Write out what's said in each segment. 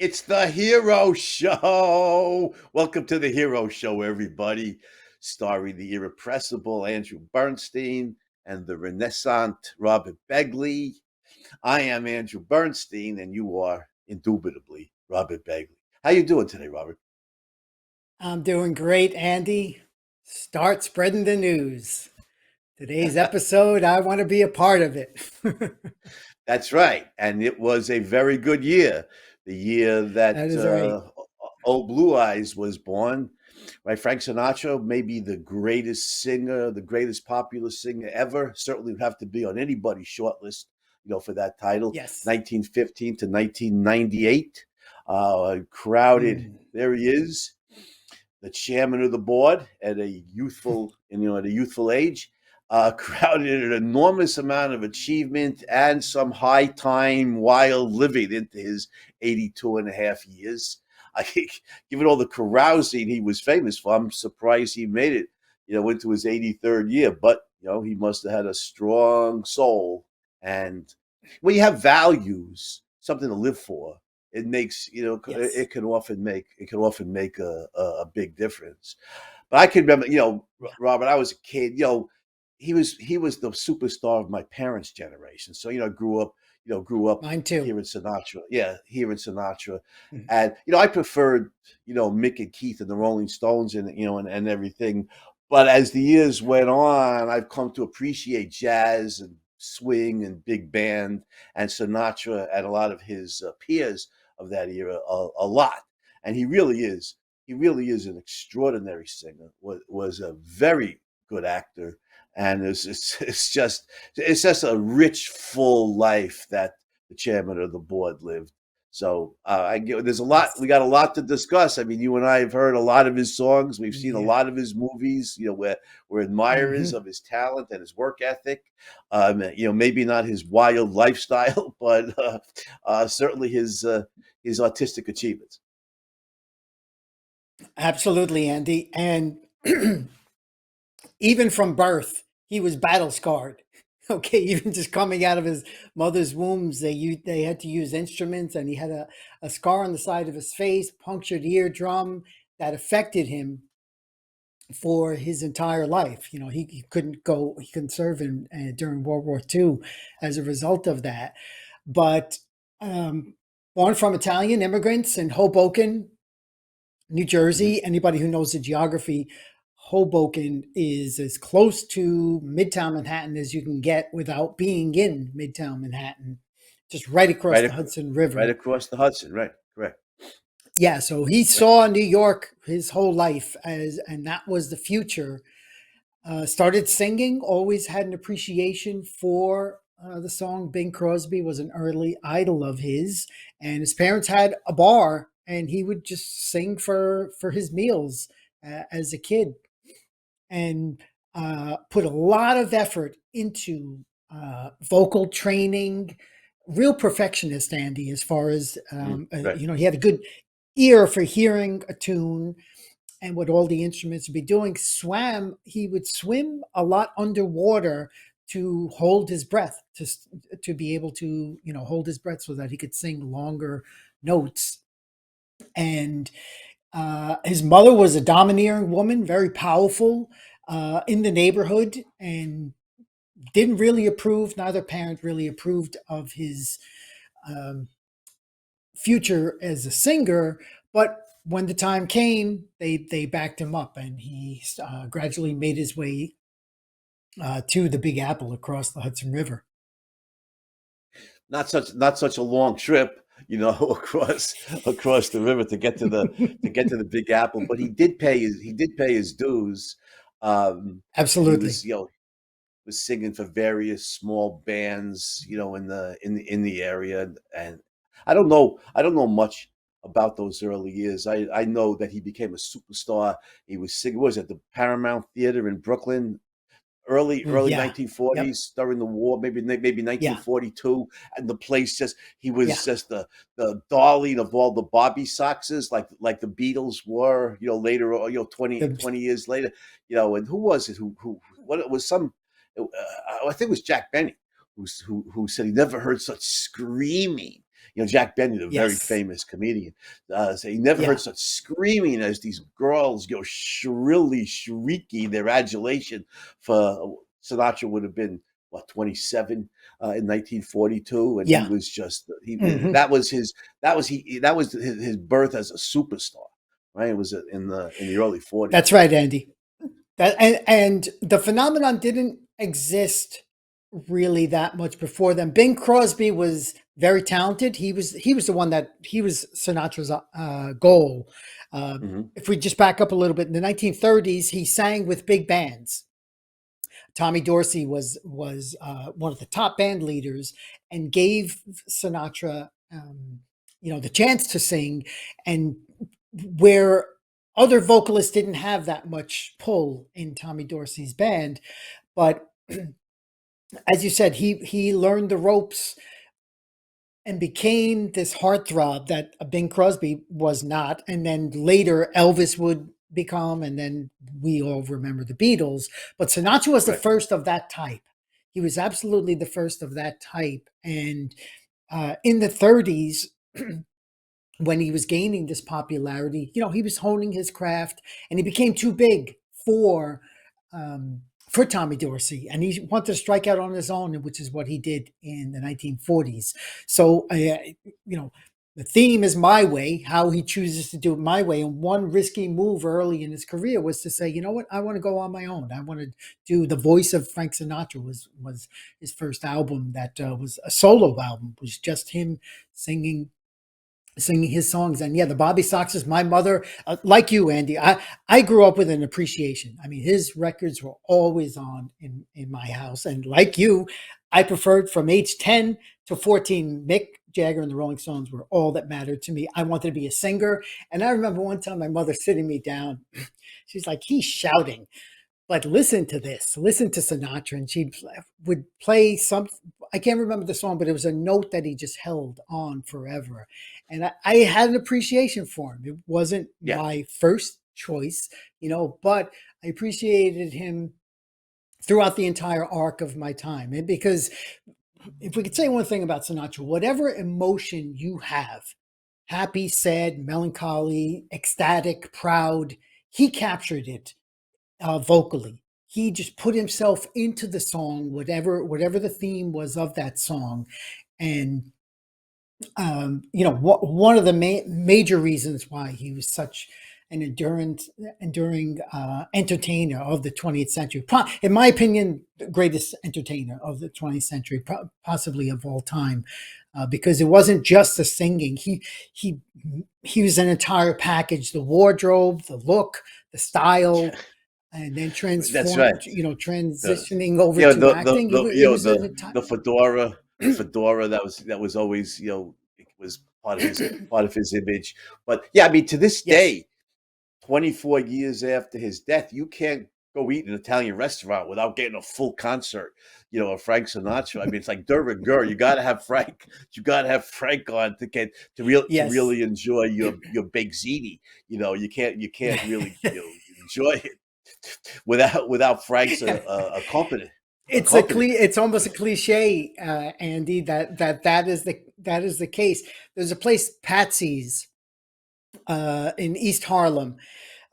It's the Hero Show. Welcome to the Hero Show, everybody. Starring the irrepressible Andrew Bernstein and the renaissance Robert Begley. I am Andrew Bernstein, and you are indubitably Robert Begley. How you doing today, Robert? I'm doing great, Andy. Start spreading the news. Today's episode, I want to be a part of it. That's right, and it was a very good year. The year That that is right. Old Blue Eyes was born. Right, Frank Sinatra may be the greatest singer, the greatest popular singer ever. Certainly would have to be on anybody's short list, for that title. Yes. 1915 to 1998. Crowded. Mm. There he is, the chairman of the board at a youthful age, crowded an enormous amount of achievement and some high time wild living into his 82 and a half years. I think, given all the carousing he was famous for, I'm surprised he made it, into his 83rd year. But, he must have had a strong soul. And when you have values, something to live for, it makes Yes. it can often make a big difference. But I can remember, Yeah. Robert, I was a kid. He was the superstar of my parents' generation. So grew up Mine too. hearing Sinatra. Yeah, hearing Sinatra, Mm. and I preferred Mick and Keith and the Rolling Stones and everything. But as the years went on, I've come to appreciate jazz and swing and big band and Sinatra and a lot of his peers of that era a lot. And he really is an extraordinary singer. Was a very good actor, and it's just a rich, full life that the chairman of the board lived. So there's a lot. Yes. We got a lot to discuss. I mean, you and I have heard a lot of his songs. We've seen a Yeah. lot of his movies. We're admirers Hmm. of his talent and his work ethic. Maybe not his wild lifestyle, but certainly his artistic achievements. Absolutely, Andy. And even from birth, he was battle scarred. Okay, even just coming out of his mother's wombs, they had to use instruments, and he had a scar on the side of his face, punctured eardrum that affected him for his entire life. He couldn't go, he couldn't serve during World War II as a result of that. But um, born from Italian immigrants in Hoboken, New Mhm. Jersey. Anybody who knows the geography, Hoboken is as close to Midtown Manhattan as you can get without being in Midtown Manhattan, just right across Right, the ac- Hudson right River. across the Hudson. Right, correct. Yeah, so he Right. saw New York his whole life and that was the future. Started singing, always had an appreciation for the song. Bing Crosby was an early idol of his, and his parents had a bar, and he would just sing for his meals as a kid, and put a lot of effort into vocal training. Real perfectionist, Andy, as far as Right. he had a good ear for hearing a tune and what all the instruments would be doing. He would swim a lot underwater to hold his breath, to be able to hold his breath so that he could sing longer notes. And his mother was a domineering woman, very powerful in the neighborhood, and didn't really approve. Neither parent really approved of his um, future as a singer, but when the time came, they backed him up, and he gradually made his way to the Big Apple across the Hudson River. Not such a long trip, across the river to get to the Big Apple. But he did pay his dues. He Absolutely. was singing for various small bands, in the area, and I don't know much about those early years. I know that he became a superstar. He was singing, what was it, the Paramount Theater in Brooklyn, early Yeah. Yep. 1940s, during the war, maybe Yeah. 1942, and the place he Yeah. was just the darling of all the Bobby Soxers, like the Beatles were, later, 20 The, 20 years later, and who was it, who what it was, I think it was Jack Benny, who said he never heard such screaming, Jack Benny, the very Yes. famous comedian, say he never heard Yeah. such screaming as these girls, shrilly shrieking their adulation for Sinatra would have been what 27 in 1942, and he Yeah. was just he Hmm. that was his that was his birth as a superstar, right? It was in the early 40s. That's right, Andy. That and the phenomenon didn't exist really that much before them. Bing Crosby was very talented. He was the one that he was Sinatra's goal. Uh, Hmm. if we just back up a little bit, in the 1930s, he sang with big bands. Tommy Dorsey was one of the top band leaders and gave Sinatra, the chance to sing, and where other vocalists didn't have that much pull in Tommy Dorsey's band, but as you said, he learned the ropes and became this heartthrob that Bing Crosby was not, and then later Elvis would become, and then we all remember the Beatles. But Sinatra was the Right. first of that type. He was absolutely the first of that type, and in the 30s, when he was gaining this popularity, he was honing his craft, and he became too big for for Tommy Dorsey, and he wanted to strike out on his own, which is what he did in the 1940s. So, the theme is my way, how he chooses to do it my way. And one risky move early in his career was to say, you know what, I want to go on my own. I want to do the voice of Frank Sinatra. Was his first album that was a solo album, was just him singing his songs. And yeah, the Bobby Soxers, my mother, like you, Andy, I grew up with an appreciation. I mean, his records were always on in my house. And like you, I preferred from age 10 to 14, Mick Jagger and the Rolling Stones were all that mattered to me. I wanted to be a singer. And I remember one time my mother sitting me down, she's like, he's shouting, but listen to this, listen to Sinatra. And she would play some, I can't remember the song, but it was a note that he just held on forever. And I had an appreciation for him. It wasn't Yeah. my first choice, but I appreciated him throughout the entire arc of my time. And because if we could say one thing about Sinatra, whatever emotion you have, happy, sad, melancholy, ecstatic, proud, he captured it vocally. He just put himself into the song, whatever the theme was of that song, and one of the major reasons why he was such an enduring entertainer of the 20th century. In my opinion, the greatest entertainer of the 20th century, possibly of all time, because it wasn't just the singing. He he was an entire package: the wardrobe, the look, the style, and then That's right. The transitioning over to acting. It was an entire. the fedora, that was always, it was part of his image. But yeah, I mean, to this Yes. day, 24 years after his death, you can't go eat in an Italian restaurant without getting a full concert, of Frank Sinatra. I mean, it's like de rigueur. You got to have Frank. You got to have Frank on to Yes. really enjoy your baked ziti. You can't really enjoy it without Frank's accompaniment. It's almost a cliche, Andy, that is the case. There's a place, Patsy's, in East Harlem,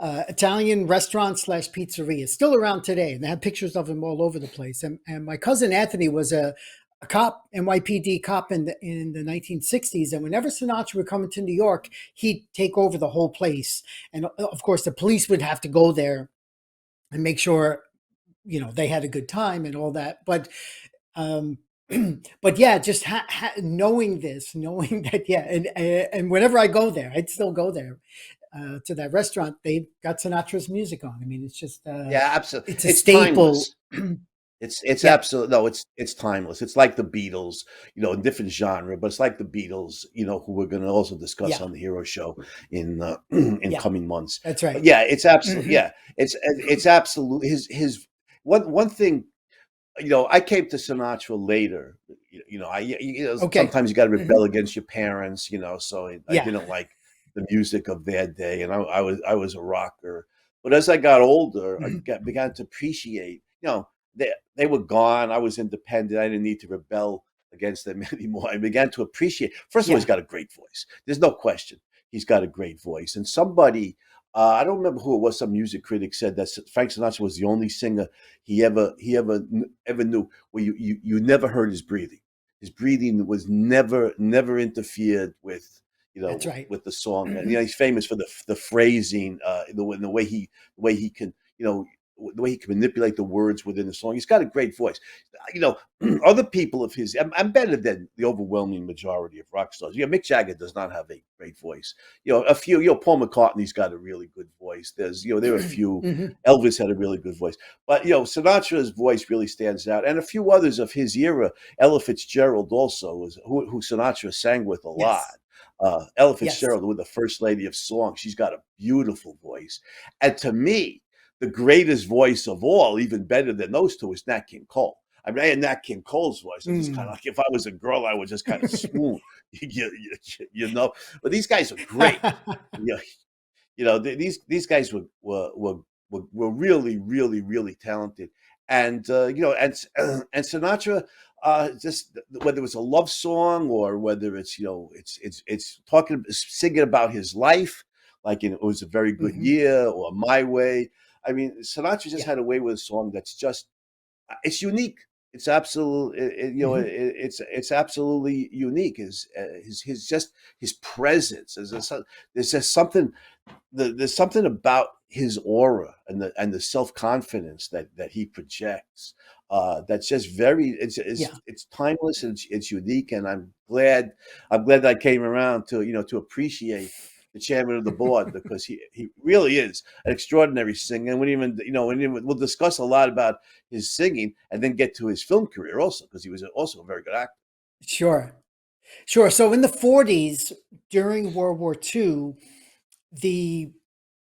Italian restaurant slash pizzeria. It's still around today, and they have pictures of him all over the place. And my cousin Anthony was a cop, NYPD cop in the 1960s. And whenever Sinatra would come into New York, he'd take over the whole place. And of course, the police would have to go there and make sure they had a good time and all that. But um, but yeah, just knowing this, knowing that, yeah, and whenever I go there, I'd still go there to that restaurant. They've got Sinatra's music on. I mean, it's just Yeah, absolutely. it's a It's staple. timeless. It's Yeah, absolute no, it's timeless. It's like the Beatles, in different genre, but it's like the Beatles, who we're going to also discuss yeah, on the Hero Show in in yeah. coming months. That's But right. yeah, it's absolute. Hmm. Yeah, it's absolute. His one thing. I came to Sinatra later. Okay. Sometimes you got to Hmm. rebel against your parents. So I Yeah. didn't like the music of their day, and I was a rocker. But as I got older, began to appreciate. They were gone. I was independent. I didn't need to rebel against them anymore. I began to appreciate. First of all, he's Yeah, got a great voice. There's no question. He's got a great voice. And somebody, I don't remember who it was. Some music critic said that Frank Sinatra was the only singer he ever knew where you never heard his breathing. His breathing was never interfered with, that's right. with the song. And he's famous for the phrasing, the way he can, the way he can manipulate the words within the song. He's got a great voice. You know, other people of his, I'm better than the overwhelming majority of rock stars. Mick Jagger does not have a great voice. A few, Paul McCartney's got a really good voice. There are a few. Hmm. Elvis had a really good voice, but Sinatra's voice really stands out, and a few others of his era. Ella Fitzgerald also was who Sinatra sang with a lot. Yes, Ella yes, Fitzgerald, with the first lady of song, she's got a beautiful voice, and to me, the greatest voice of all, even better than those two, is Nat King Cole. I mean, I had Nat King Cole's voice. I just kind of mm. like, if I was a girl, I would just kind of swoon, But these guys are great. You know, these guys were really, really, really talented, and and Sinatra, just whether it's a love song or whether it's it's talking singing about his life, like It Was a Very Good Hmm. Year or My Way. I mean, Sinatra just Yeah. had a way with a song that's just it's unique. It's absolute. Hmm. It's absolutely unique. His just his presence. There's just something there's something about his aura and the self confidence that he projects, that's just very Yeah. it's timeless and it's unique, and I'm glad that I came around to to appreciate the chairman of the board, because he really is an extraordinary singer, and we'll discuss a lot about his singing and then get to his film career also, because he was also a very good actor. Sure. Sure. So in the 40s, during World War II, the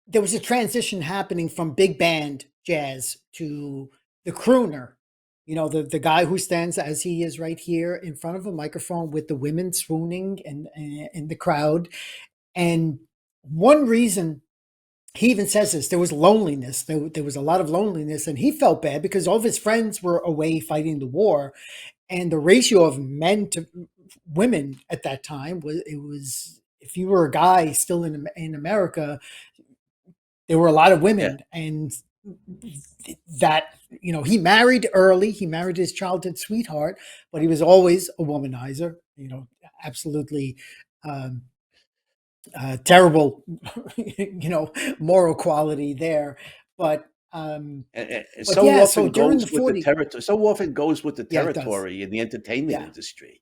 there was a transition happening from big band jazz to the crooner. The guy who stands as he is right here in front of a microphone with the women swooning and in the crowd. And one reason he even says this, there was loneliness. There was a lot of loneliness, and he felt bad because all of his friends were away fighting the war, and the ratio of men to women at that time was if you were a guy still in America, there were a lot of Yeah, women, and that he married early. He married his childhood sweetheart, but he was always a womanizer. Absolutely um, terrible, moral quality there. But and but so yeah. So often during goes the with the 40, territory. So often goes with the yeah, it does. territory in the entertainment Yeah. industry.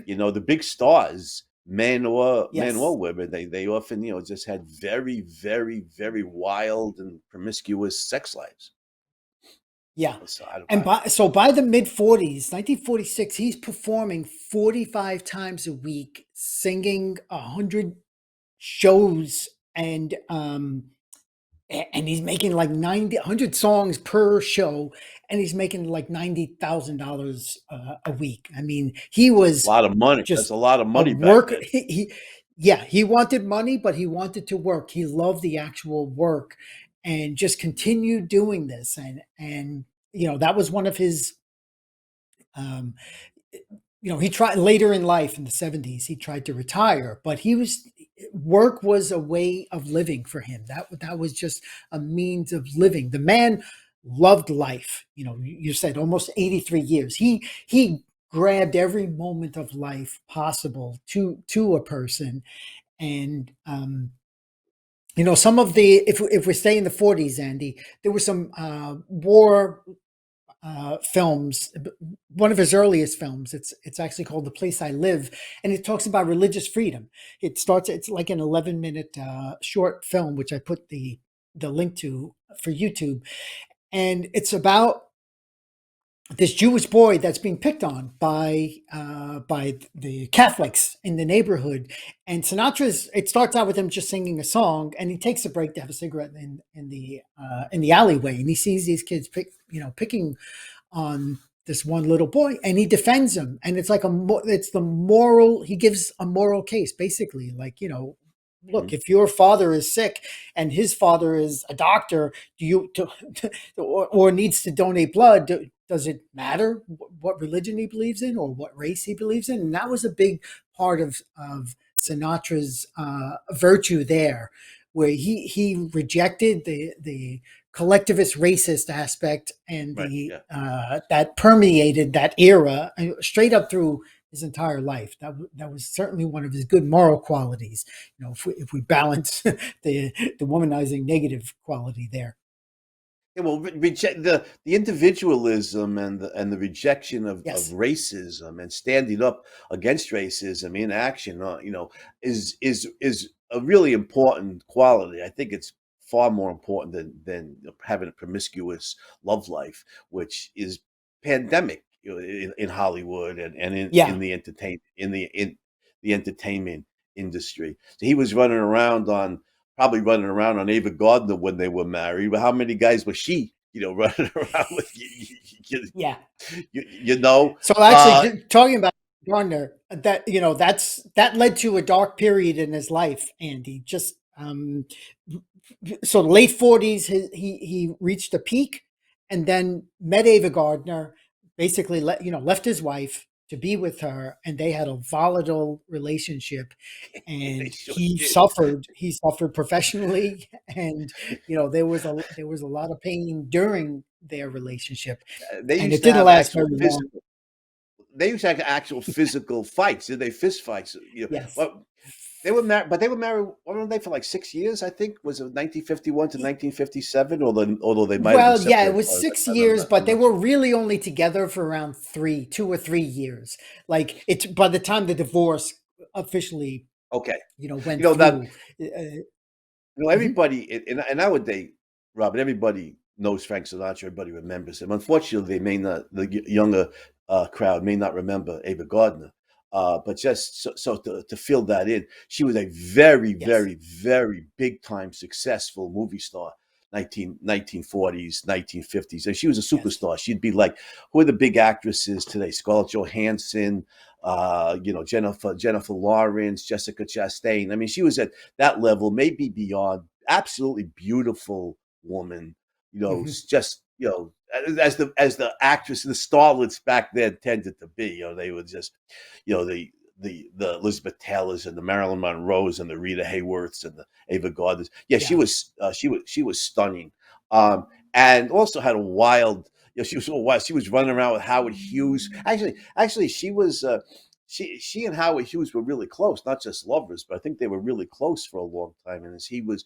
The big stars, men or Yes. women, they often just had very, very, very wild and promiscuous sex lives. Yeah. So And by the mid 40s, 1946, he's performing 45 times a week, singing 100 shows, and he's making like 100 songs per show, and he's making like $90,000 a week. I mean, he a was lot of money. That's just a lot of a money back work. then. Yeah, he wanted money, but he wanted to work. He loved the actual work, and just continued doing this. And that was one of his. Um, he tried later in life in the 70s. He tried to retire, but work was a way of living for him. That was just a means of living. The man loved life. You said almost 83 years. He grabbed every moment of life possible to a person. And some of the if we stay in the 40s, Andy, there were some war films. One of his earliest films. It's actually called "The Place I Live," and it talks about religious freedom. It's like an 11-minute short film, which I put the link to for YouTube, and it's about this Jewish boy that's being picked on by the Catholics in the neighborhood. And Sinatra's it starts out with him just singing a song, and he takes a break to have a cigarette in the alleyway, and he sees these kids picking on this one little boy, and he defends him. And it's like it's the moral. He gives a moral case, basically, like look, Mhm. if your father is sick and his father is a doctor, do you or needs to donate blood, does it matter what religion he believes in or what race he believes in? And that was a big part of Sinatra's virtue there, where he rejected the collectivist racist aspect and Right. the Yeah. that permeated that era straight up through his entire life. That was certainly one of his good moral qualities. You know, if we balance the womanizing negative quality there. Yeah, well, reject the individualism and the rejection of Yes. racism and standing up against racism in action, is a really important quality. I think it's far more important than having a promiscuous love life, which is pandemic, in Hollywood and Yeah. in the in the entertainment industry. So he was running around on probably running around on Eva Gardner when they were married. But how many guys was she, running around with? Yeah. You know, So actually, talking about Gardner, that that led to a dark period in his life, Andy. Just so late 40s, he reached a peak, and then met Eva Gardner. Basically, left his wife to be with her, and they had a volatile relationship. they And sure he did. suffered. He suffered professionally, and there was a lot of pain during their relationship, They and used it to didn't have last actual very long. physical. They used to have actual physical fights. Did they fist fights? Yes. Well, they were married, but they were married. Weren't they for like 6 years? I think was it 1951 to 1957, although they might have been Well, yeah, it separated was by that 6 time. years, I'm but they not were sure. really only together for around 2 or 3 years. Like it's by the time the divorce officially, Okay, went that through. Mhm. everybody and nowadays, Robert, everybody knows Frank Sinatra. Everybody remembers him. Unfortunately, they may not. The younger crowd may not remember Ava Gardner. But just so to fill that in, she was a very, Yes. very, very big time successful movie star. 1940s, 1950s, and she was a Yes. superstar. She'd be like, who are the big actresses today? Scarlett Johansson, Jennifer Lawrence, Jessica Chastain. I mean, she was at that level, maybe beyond. Absolutely beautiful woman. Mhm. Just as the actress, the starlets back then tended to be. They were just, the Elizabeth Taylors and the Marilyn Monroes and the Rita Hayworths and the Ava Gardners. Yeah, Yeah. she was stunning, and also had a wild. She was so wild. She was running around with Howard Hughes. Actually, she was. She and Howard Hughes were really close, not just lovers, but I think they were really close for a long time. And as he was,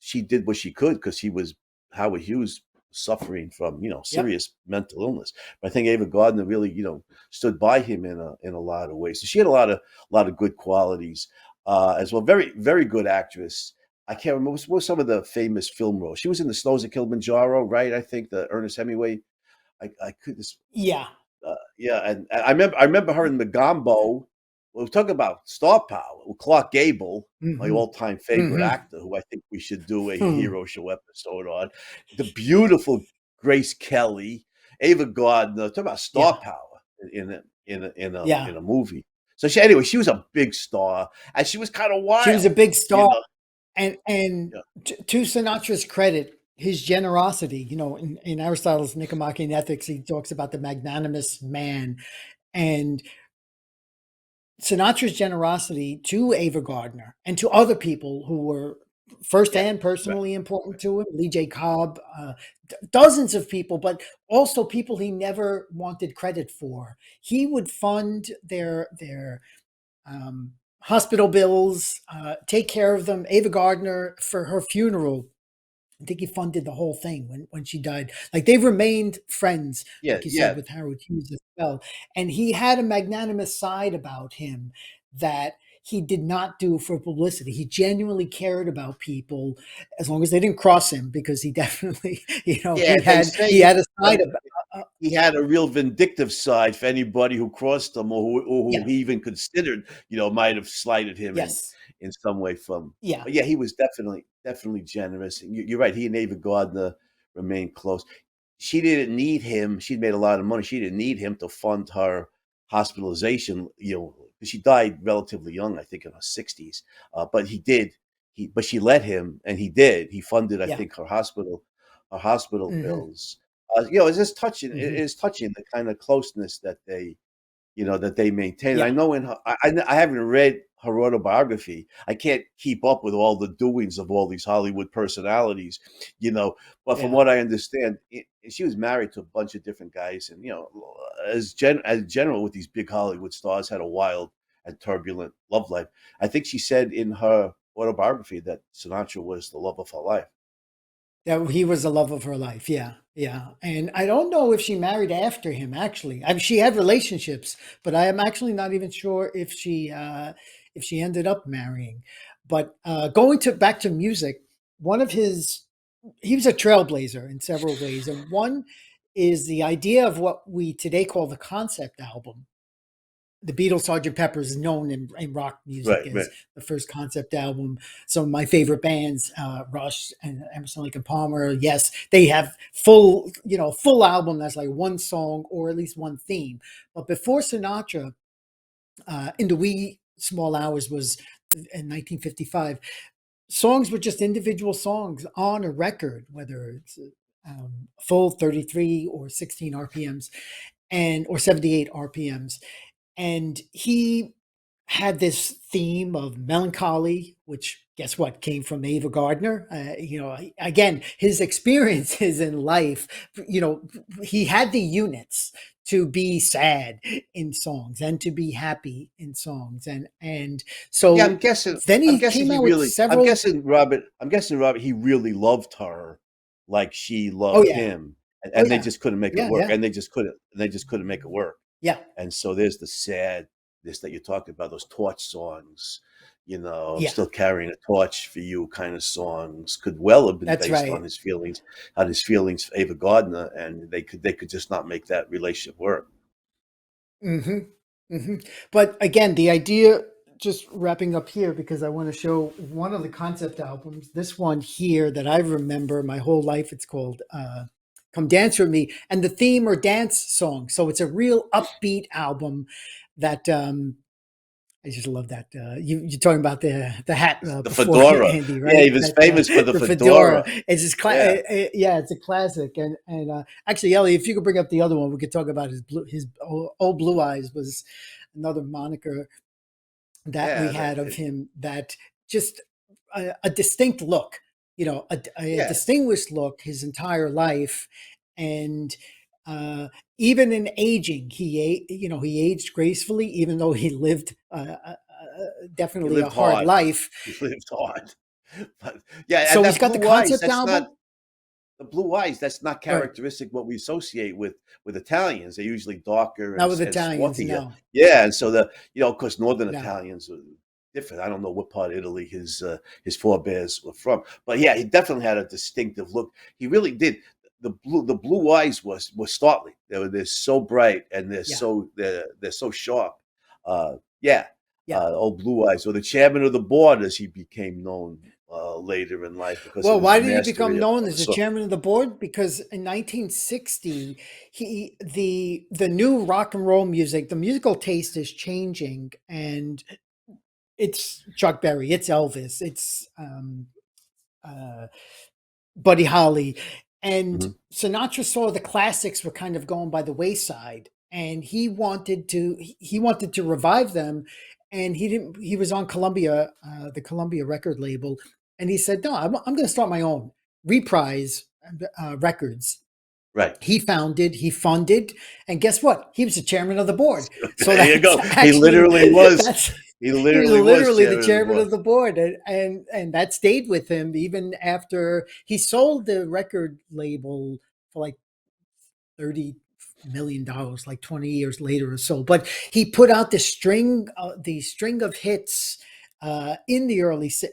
she did what she could because he was Howard Hughes suffering from Yep. serious mental illness. But I think Ava Gardner really stood by him in a lot of ways. So she had a lot of good qualities as well. Very very good actress. I can't remember what were some of the famous film roles. She was in The Snows of Kilimanjaro, right? I think the Ernest Hemingway. I could this Yeah. yeah, and I remember her in Magambo. We're talking about star power with Clark Gable, my Hmm. all-time favorite Hmm. actor, who I think we should do a Hmm. hero show episode on. The beautiful Grace Kelly, Ava Gardner. Talk about star Yeah. power in Yeah. a movie. So anyway, she was a big star, and she was kind of She was a wild, big you star, know. and Yeah, to Sinatra's credit, his generosity. In Aristotle's Nicomachean Ethics, he talks about the magnanimous man, and Sinatra's generosity to Ava Gardner and to other people who were yeah, firsthand right. personally important to him, Lee J. Cobb, dozens of people, but also people he never wanted credit for. He would fund their hospital bills, take care of them. Ava Gardner, for her funeral, I think he funded the whole thing when she died. Like they've remained friends, Yeah, like you said, yeah, with Howard Hughes as well. And he had a magnanimous side about him that he did not do for publicity. He genuinely cared about people as long as they didn't cross him, because he definitely, yeah. They say he had a uh, side of he had a real vindictive side for anybody who crossed him or who yeah, he even considered, might have slighted him in yes, in some way from. yeah, But yeah, he was definitely generous. And you're right. He and Ava Gardner remained close. She didn't need him. She'd made a lot of money. She didn't need him to fund her hospitalization. 'Cause she died relatively young, I think in her 60s. But he did. But she let him, and he did. He funded, I yeah. think, her hospital Hmm. bills. It's just touching. It Hmm. is touching the kind of closeness that they maintain. I Yeah, know I haven't read her autobiography. I can't keep up with all the doings of all these Hollywood personalities, you know. But from yeah. what I understand, she was married to a bunch of different guys, and as general with these big Hollywood stars, had a wild and turbulent love life. I think she said in her autobiography that Sinatra was the love of her life. That he was the love of her life. Yeah, yeah. And I don't know if she married after him. Actually, I mean, she had relationships, but I am actually not even sure if she ended up marrying. But going to back to music, one of his he was a trailblazer in several ways, and one is the idea of what we today call the concept album. The Beatles' Sgt. Pepper's is known in rock music Right, as right. the first concept album. Some of my favorite bands, Rush and Emerson, Lake and Palmer, yes, they have full album that's like one song or at least one theme. But before Sinatra, In the Wee Small Hours was in 1955. Songs were just individual songs on a record, whether it's full 33 or 16 RPMs and or 78 RPMs, and he had this theme of melancholy, which guess what came from Eva Gardner. Again, his experiences in life. You know, he had the units to be sad in songs and to be happy in songs, and Yeah, so then I'm he guessing came he out with really several. I'm guessing Robert, he really loved her like she Oh loved yeah, him, oh and they yeah, just couldn't make it yeah, work, yeah, and they just couldn't make it work. yeah, And so there's the sadness that you're talking about, those torch songs, I'm yeah. still carrying a torch for you kind of songs could well have been That's based right. on his feelings for Ava Gardner, and they could just not make that relationship work. Hmm. Hmm. But again, the idea, just wrapping up here, because I want to show one of the concept albums, this one here that I remember my whole life. It's called Come Dance With Me. And the theme or dance song. So it's a real upbeat album that I just love that. You're talking about the hat The before, fedora. Andy, Yeah, right? he was That famous for the the fedora. fedora. It's just Yeah. yeah, it's a classic. And actually, Ellie, if you could bring up the other one, we could talk about his old blue eyes was another moniker that we Yeah, had of him. That just a distinct look, a yeah. distinguished look his entire life, and uh, even in aging, he aged gracefully, even though he lived He definitely a lived hard hard. life. He lived hard. But yeah, and So he's that got the blue eyes, concept that's not album, the blue eyes, that's not right? characteristic what we associate with Italians. They're usually darker Not with and Italians, swarthier. no, Yeah, and so of course, Northern no, Italians are different. I don't know what part of Italy his forebears were from, but yeah, he definitely had a distinctive look. He really did. The blue eyes were startling. They're so bright and yeah, they're so sharp. Yeah, yeah. old blue eyes, or the chairman of the board, as he became known later in life because of Well, his why did he become mastery of, known of as a the song. chairman of the board? Because in 1960, the new rock and roll music, the musical taste is changing, and it's Chuck Berry, it's Elvis, it's uh, Buddy Holly, and Mhm. Sinatra saw the classics were kind of going by the wayside, and he wanted to revive them, and he didn't. He was on Columbia, the Columbia record label, and he said, "No, I'm going to start my own Reprise Records." Right. He funded, and guess what? He was the chairman of the board. So There you that's go. He actually literally was. that's He he was literally was literally the chairman of the chairman board. of the board, and that stayed with him even after he sold the record label for like $30 million, like 20 years later or so. But he put out the string of hits in the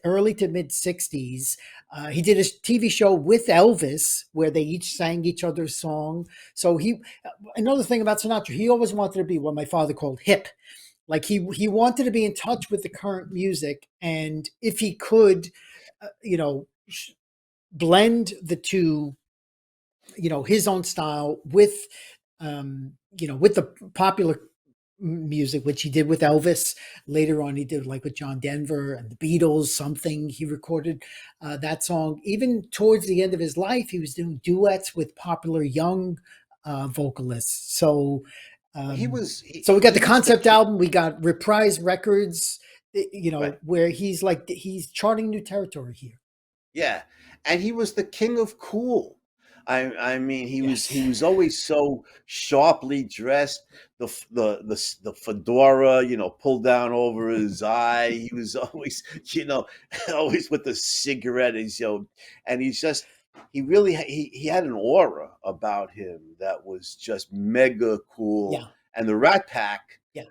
early to mid '60s. He did a TV show with Elvis where they each sang each other's song. So another thing about Sinatra, he always wanted to be what my father called hip. Like he wanted to be in touch with the current music, and if he could, blend the two, his own style with with the popular music, which he did with Elvis. Later on, he did like with John Denver and the Beatles. Something he recorded that song. Even towards the end of his life, he was doing duets with popular young vocalists. He Um, was he, so we got the he was the concept king. album. We got Reprise Records. You Right. know, where he's like he's charting new territory here. Yeah, and he was the king of cool. I mean, he Yes. was always so sharply dressed. The fedora, pulled down over his eye. He was always, always with the cigarette. And he really he had an aura about him that was just mega cool. Yeah. And the Rat Pack, Yeah.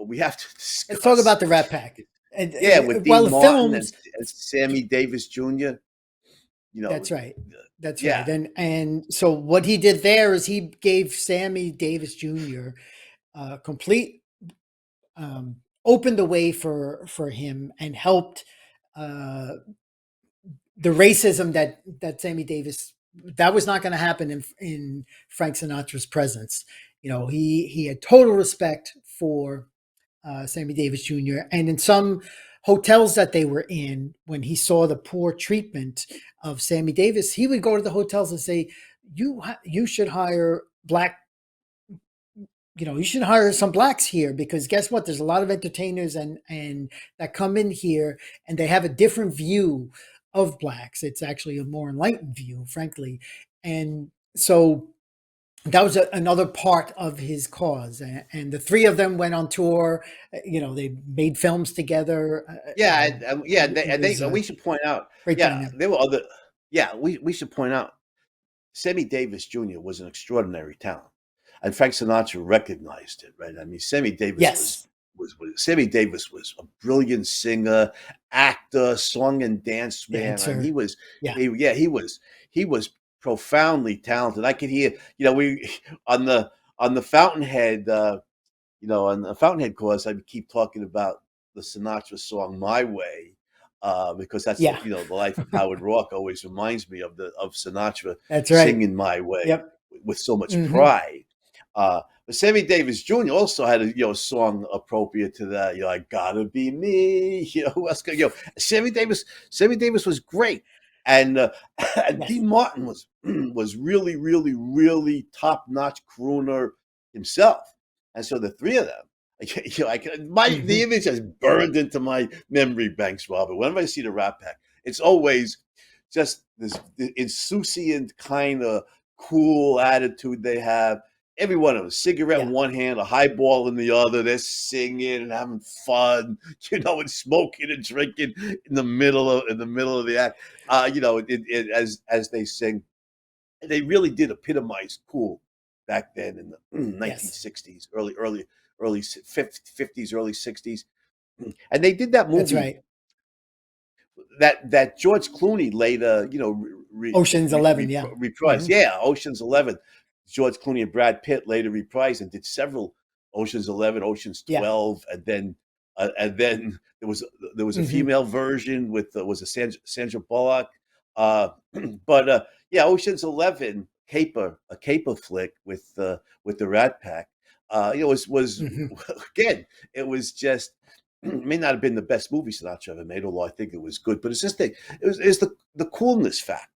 we have to Let's talk discuss. about the Rat Pack. And Yeah, with while Dean the Martin and, films, and Sammy Davis Jr. You know, that's right. That's right. yeah, And so what he did there is he gave Sammy Davis Jr. Complete opened the way for him and helped uh, the racism that Sammy Davis that was not going to happen in Frank Sinatra's presence. You know, he had total respect for Sammy Davis Jr. And in some hotels that they were in, when he saw the poor treatment of Sammy Davis, he would go to the hotels and say, you should hire black. You know, you should hire some blacks here because guess what? There's a lot of entertainers and that come in here and they have a different view of blacks. It's actually a more enlightened view, frankly. And so that was another part of his cause. And the three of them went on tour. You know, they made films together. You yeah, know, yeah. it They was we a should point out. great Yeah, dynamic. there were other. Yeah, we should point out. Sammy Davis Jr. was an extraordinary talent, and Frank Sinatra recognized it. Right. I mean, Yes, Sammy Davis was a brilliant singer, actor, song and dance man. I mean, dancer. Yeah, he was profoundly talented. I could hear, we on the on the Fountainhead. On the Fountainhead course, I keep talking about the Sinatra song "My Way," because that's yeah, the life of Howard Rock always reminds me of Sinatra that's right. singing "My Way" Yep. with so much Hmm. pride. But Sammy Davis Jr. also had a song appropriate to that. I gotta be me. Who else could Sammy Davis was great, and and Yes. Dean Martin was was really, really, really top notch crooner himself. And so the three of them, the Hmm. image has burned into my memory banks, Robert. Whenever I see the Rat Pack, it's always just this insouciant kind of cool attitude they have. Every one of them, cigarette in Yeah. one hand, a highball in the other. They're singing and having fun, and smoking and drinking in the middle of the act. As they sing, they really did epitomize cool back then in the Yes. 1960s, early 50s, early 60s. And they did that That's movie right. that George Clooney later, Ocean's 11. Yeah. reprised. Hmm. Yeah, Ocean's 11. George Clooney and Brad Pitt later reprised and did several Ocean's 11, Ocean's Yeah. 12, and then there was a Hmm. female version with was a Sandra Bullock. Uh, but yeah, Ocean's 11 a caper flick with the Rat Pack. Was Hmm. again, it was just it may not have been the best movie Sinatra ever made, although I think it was good. But it's just it's the coolness fact,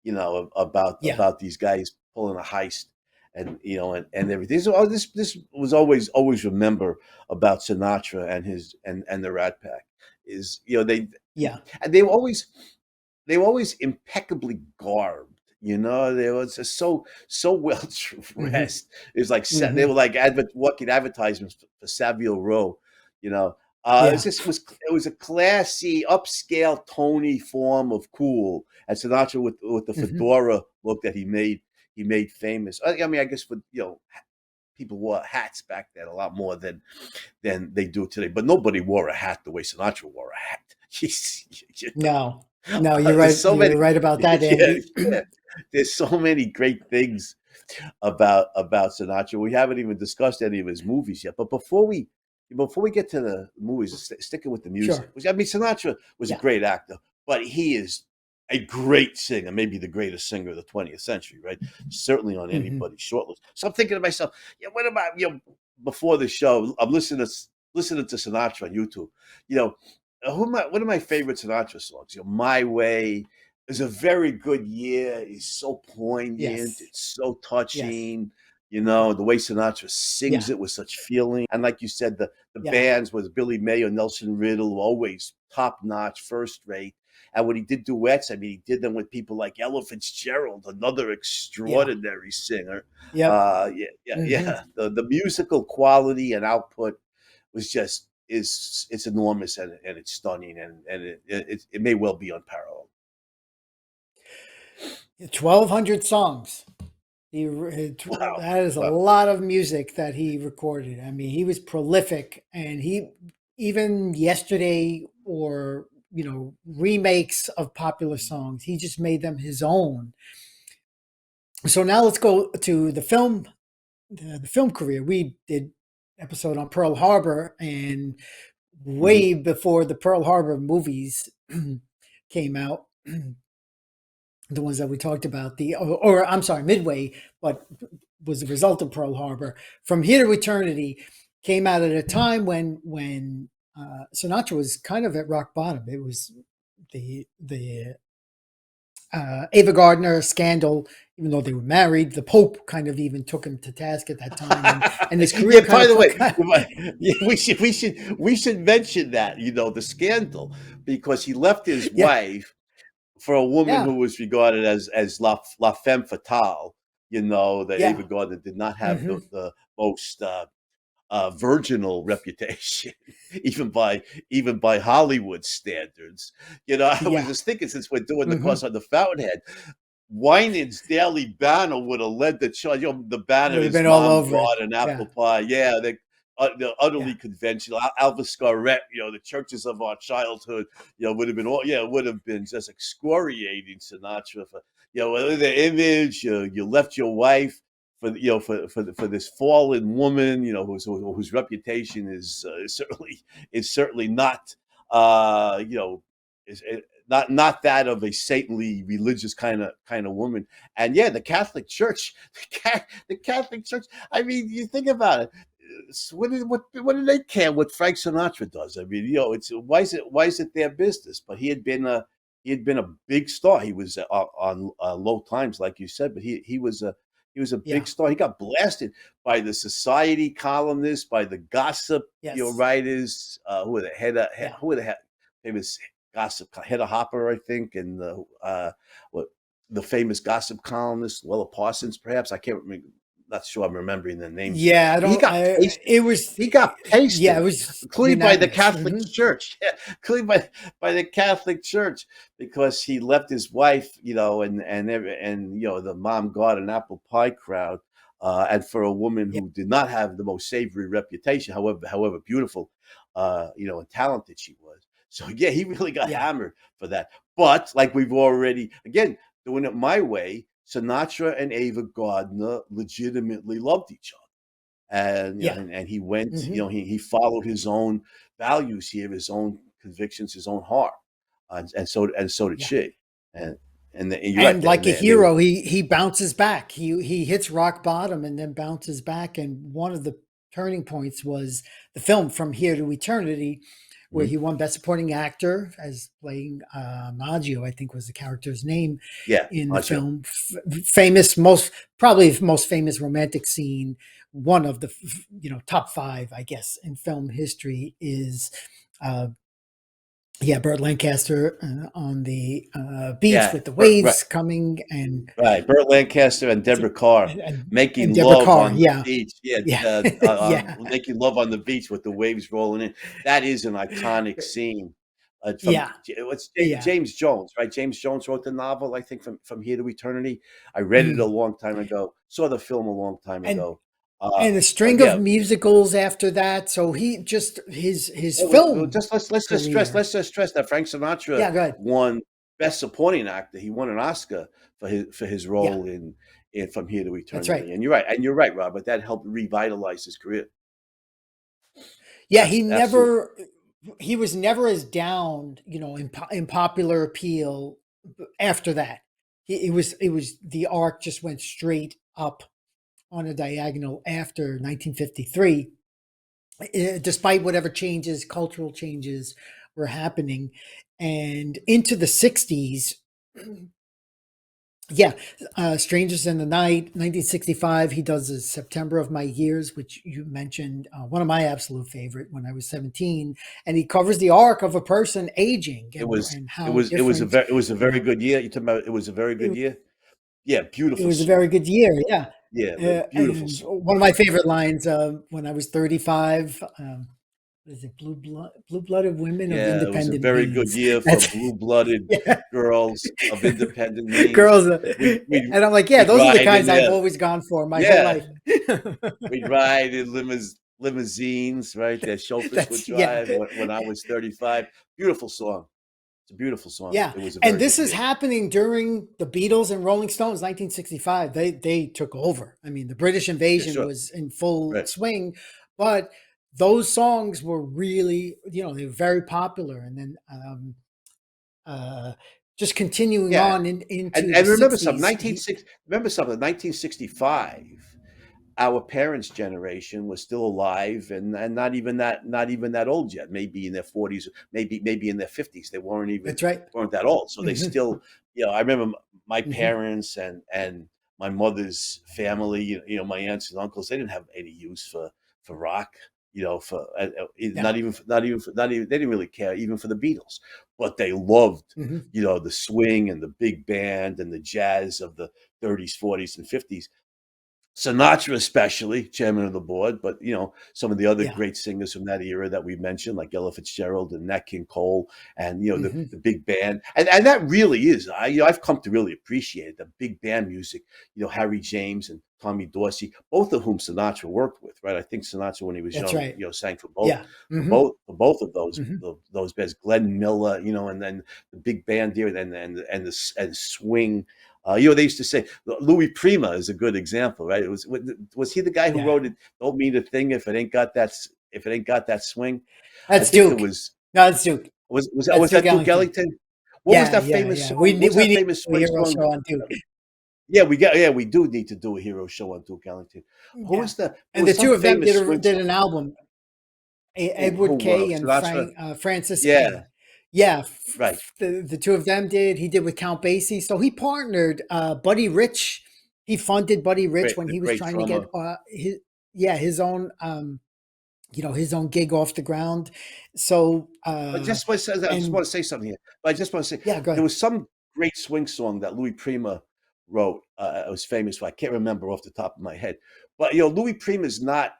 Yeah. about these guys pulling a heist and and everything. So this was always remember about Sinatra and his and the Rat Pack is Yeah. and they were always impeccably garbed. They was just so well Hmm. dressed. It was like they Hmm. were like walking advertisements for Savile Row. You know, Yeah. it was a classy, upscale, Tony form of cool. And Sinatra with the Hmm. fedora look that he made famous. I mean, I guess for people wore hats back then a lot more than they do today. But nobody wore a hat the way Sinatra wore a hat. You No, no, you're There's right. so many. You're right about that, Yeah, Andy. yeah. There's so many great things about Sinatra. We haven't even discussed any of his movies yet. But before we get to the movies, sticking with the music, Sure. which I mean, Sinatra was a Yeah. great actor, but he is a great singer, maybe the greatest singer of the 20th century, right? Certainly on Hmm. anybody's shortlist. So I'm thinking to myself, yeah, what about before the show, I'm listening to Sinatra on YouTube. You know, one of my favorite Sinatra songs. My Way is a very good year. It's so poignant. Yes. It's so Yes. touching. Yeah. The way Sinatra sings Yeah. it with such feeling, and like you said, the Yeah. bands with Billy Mayo, Nelson Riddle, always top notch, first rate. And when he did duets, I mean, he did them with people like Ella Fitzgerald, another Yeah. extraordinary singer. Yep. Yeah, yeah, Hmm. yeah. The musical quality and output was just is it's enormous, and it's stunning, and it may well be unparalleled. 1,200 songs. Wow, That is a wow. lot of music that he recorded. I mean, he was prolific, and he even yesterday or remakes of popular songs. He just made them his own. So now let's go to the film career. We did episode on Pearl Harbor, and Hmm. way before the Pearl Harbor movies came out, the ones that we talked about, or I'm sorry, Midway, but was the result of Pearl Harbor. From Here to Eternity came out at a time when Sinatra was kind of at rock bottom. It was the Eva Gardner scandal. Even though they were married, the Pope kind of even took him to task at that time, and his career Yeah. kind By of the fell. way, yeah, we should mention that the scandal, because he left his Yeah, wife for a woman yeah, who was regarded as la femme fatale. That Ava yeah. Gardner did not have Hmm. the most virginal reputation, even by Hollywood standards. I was Yeah. just thinking, since we're doing the Hmm. course on the Fountainhead, Winans Daily Banner would have led the charge. The banner Would have is been all Mom, over it. God, and Yeah, Apple Pie. Yeah, they're utterly yeah, conventional. Elvis Scarrett, the churches of our childhood, would have been all, would have been just excoriating Sinatra for, the image. You left your wife for this fallen woman, whose reputation is certainly not, is not that of a saintly religious kind of woman. And yeah, the Catholic Church, the Catholic Church. I mean, you think about it. What do they care what Frank Sinatra does? I mean, it's why is it their business? But he had been a big star. He was on Low Times, like you said, but he was a yeah. big star. He got blasted by the society columnists, by the gossip Yes, writers. Who were the head? yeah. Who were the head? Famous gossip Hedda Hopper, I think, and what the famous gossip columnist Willa Parsons, perhaps. I can't remember. Not sure I'm remembering the names right. Yeah, I But he don't. got I pasted. It was, He got yeah, it pasted, was including by the unanimous. Catholic Hmm. Church. Yeah, including by the Catholic Church, because he left his wife, and the Mom, God, and Apple Pie crowd, and for a woman Yeah, who did not have the most savory reputation, however beautiful, and talented she was. So yeah, he really got yeah, hammered for that. But like we've already, again, doing it my way, Sinatra and Ava Gardner legitimately loved each other. And yeah. and he went, Hmm. he followed his own values here, his own convictions, his own heart, and so did Yeah. she. And and you're right, And they, like and a they were. hero, he bounces back. He hits rock bottom and then bounces back. And one of the turning points was the film From Here to Eternity, where Mhm. he won Best Supporting Actor as playing Maggio, I think was the character's name Yeah, in the Maggio. film. Famous, probably the most famous romantic scene. One of the top five, I guess, in film history is. Uh, yeah, Burt Lancaster on the beach Yeah, with the right. waves coming, and Right, Burt Lancaster and it's Deborah Carr making and Deborah love Carr. on the Yeah, beach. Yeah, yeah, yeah, making love on the beach with the waves rolling in. That is an iconic scene. yeah, What's yeah. James Jones, right? James Jones wrote the novel, I think, from Here to Eternity. I read it a Mm. long time ago. Saw the film a long time And ago. and a But string of yeah, musicals after that. So he just his just film let's career. just stress that Frank Sinatra Yeah, good. won Best Supporting Actor. He won an Oscar for his Yeah, role in From Here to that's right. Eternity. And you're right, Robert. That helped revitalize his career. Yeah, Absolutely. he was never as down, in popular appeal after that. It was the arc just went straight up on a diagonal after 1953, despite whatever changes, cultural changes were happening. And into the 60s, yeah, Strangers in the Night, 1965, he does the September of My Years, which you mentioned, one of my absolute favorite when I was 17. And he covers the arc of a person aging It was and it how was it was a different, very it was a you very know, good year. You talking about it was a very good it, year? Yeah, it beautiful was a very song. good year. Yeah. Yeah, beautiful And song. one of my favorite lines, when I was 35, what is it, Blue Blooded Women of Yeah, it was a Independent very good Means. year for That's, blue-blooded yeah, girls of independent means. girls. And I'm like, yeah, We'd those are the ride in kinds I've there. always gone for my whole Yeah, life. we'd ride in limousines, right? Their chauffeurs would That's, yeah. drive when I was 35. Beautiful song. It's a beautiful song. Yeah. It was a And very this good is year. happening during the Beatles and Rolling Stones, 1965. They took over. I mean, the British Yeah, invasion sure. was in full Right. swing, but those songs were really, they were very popular. And then uh, just continuing Yeah. on And into the and remember something, 60s. 1960 remember something, 1965, our parents' generation was still alive and not even that old yet, maybe in their 40s, maybe in their 50s. They That's right. weren't that old. So they Hmm. still, I remember my Hmm. parents and my mother's family, my aunts and uncles, they didn't have any use for rock, for Yeah. not even they didn't really care even for the Beatles, but they loved, Hmm. the swing and the big band and the jazz of the 30s, 40s, and 50s. Sinatra, especially chairman of the board, but some of the other Yeah. great singers from that era that we mentioned, like Ella Fitzgerald and Nat King Cole, and Hmm. the big band, and that really is, I've come to really appreciate it, the big band music. Harry James and Tommy Dorsey, both of whom Sinatra worked with, right? I think Sinatra, when he was That's young, right. sang Yeah. for Hmm. both of Hmm. those bands, Glenn Miller, and then the big band there, and swing. They used to say Louis Prima is a good example, right? Was he the guy who Yeah. wrote it? Don't mean a thing if it ain't got that swing. I That's think there Duke. was No, that's Duke. That's was Duke that Duke Ellington. Ellington? What was Yeah. that Yeah. famous Yeah. song? What was We that need famous a swing hero song? show on Duke. We do need to do a hero show on Duke Ellington. Who Yeah. was the There And the was some two of them famous swing did song. an album, Edward Who Kay and Sinatra? Francis Yeah, A. Yeah, right. the two of them did. He did with Count Basie. So he partnered Buddy Rich. He funded Buddy Rich when The he was great trying to get drummer. his own his own gig off the ground. So I just and want to say something here. But I just want to say yeah, go there ahead. was some great swing song that Louis Prima wrote. It was famous for. I can't remember off the top of my head. But Louis Prima is not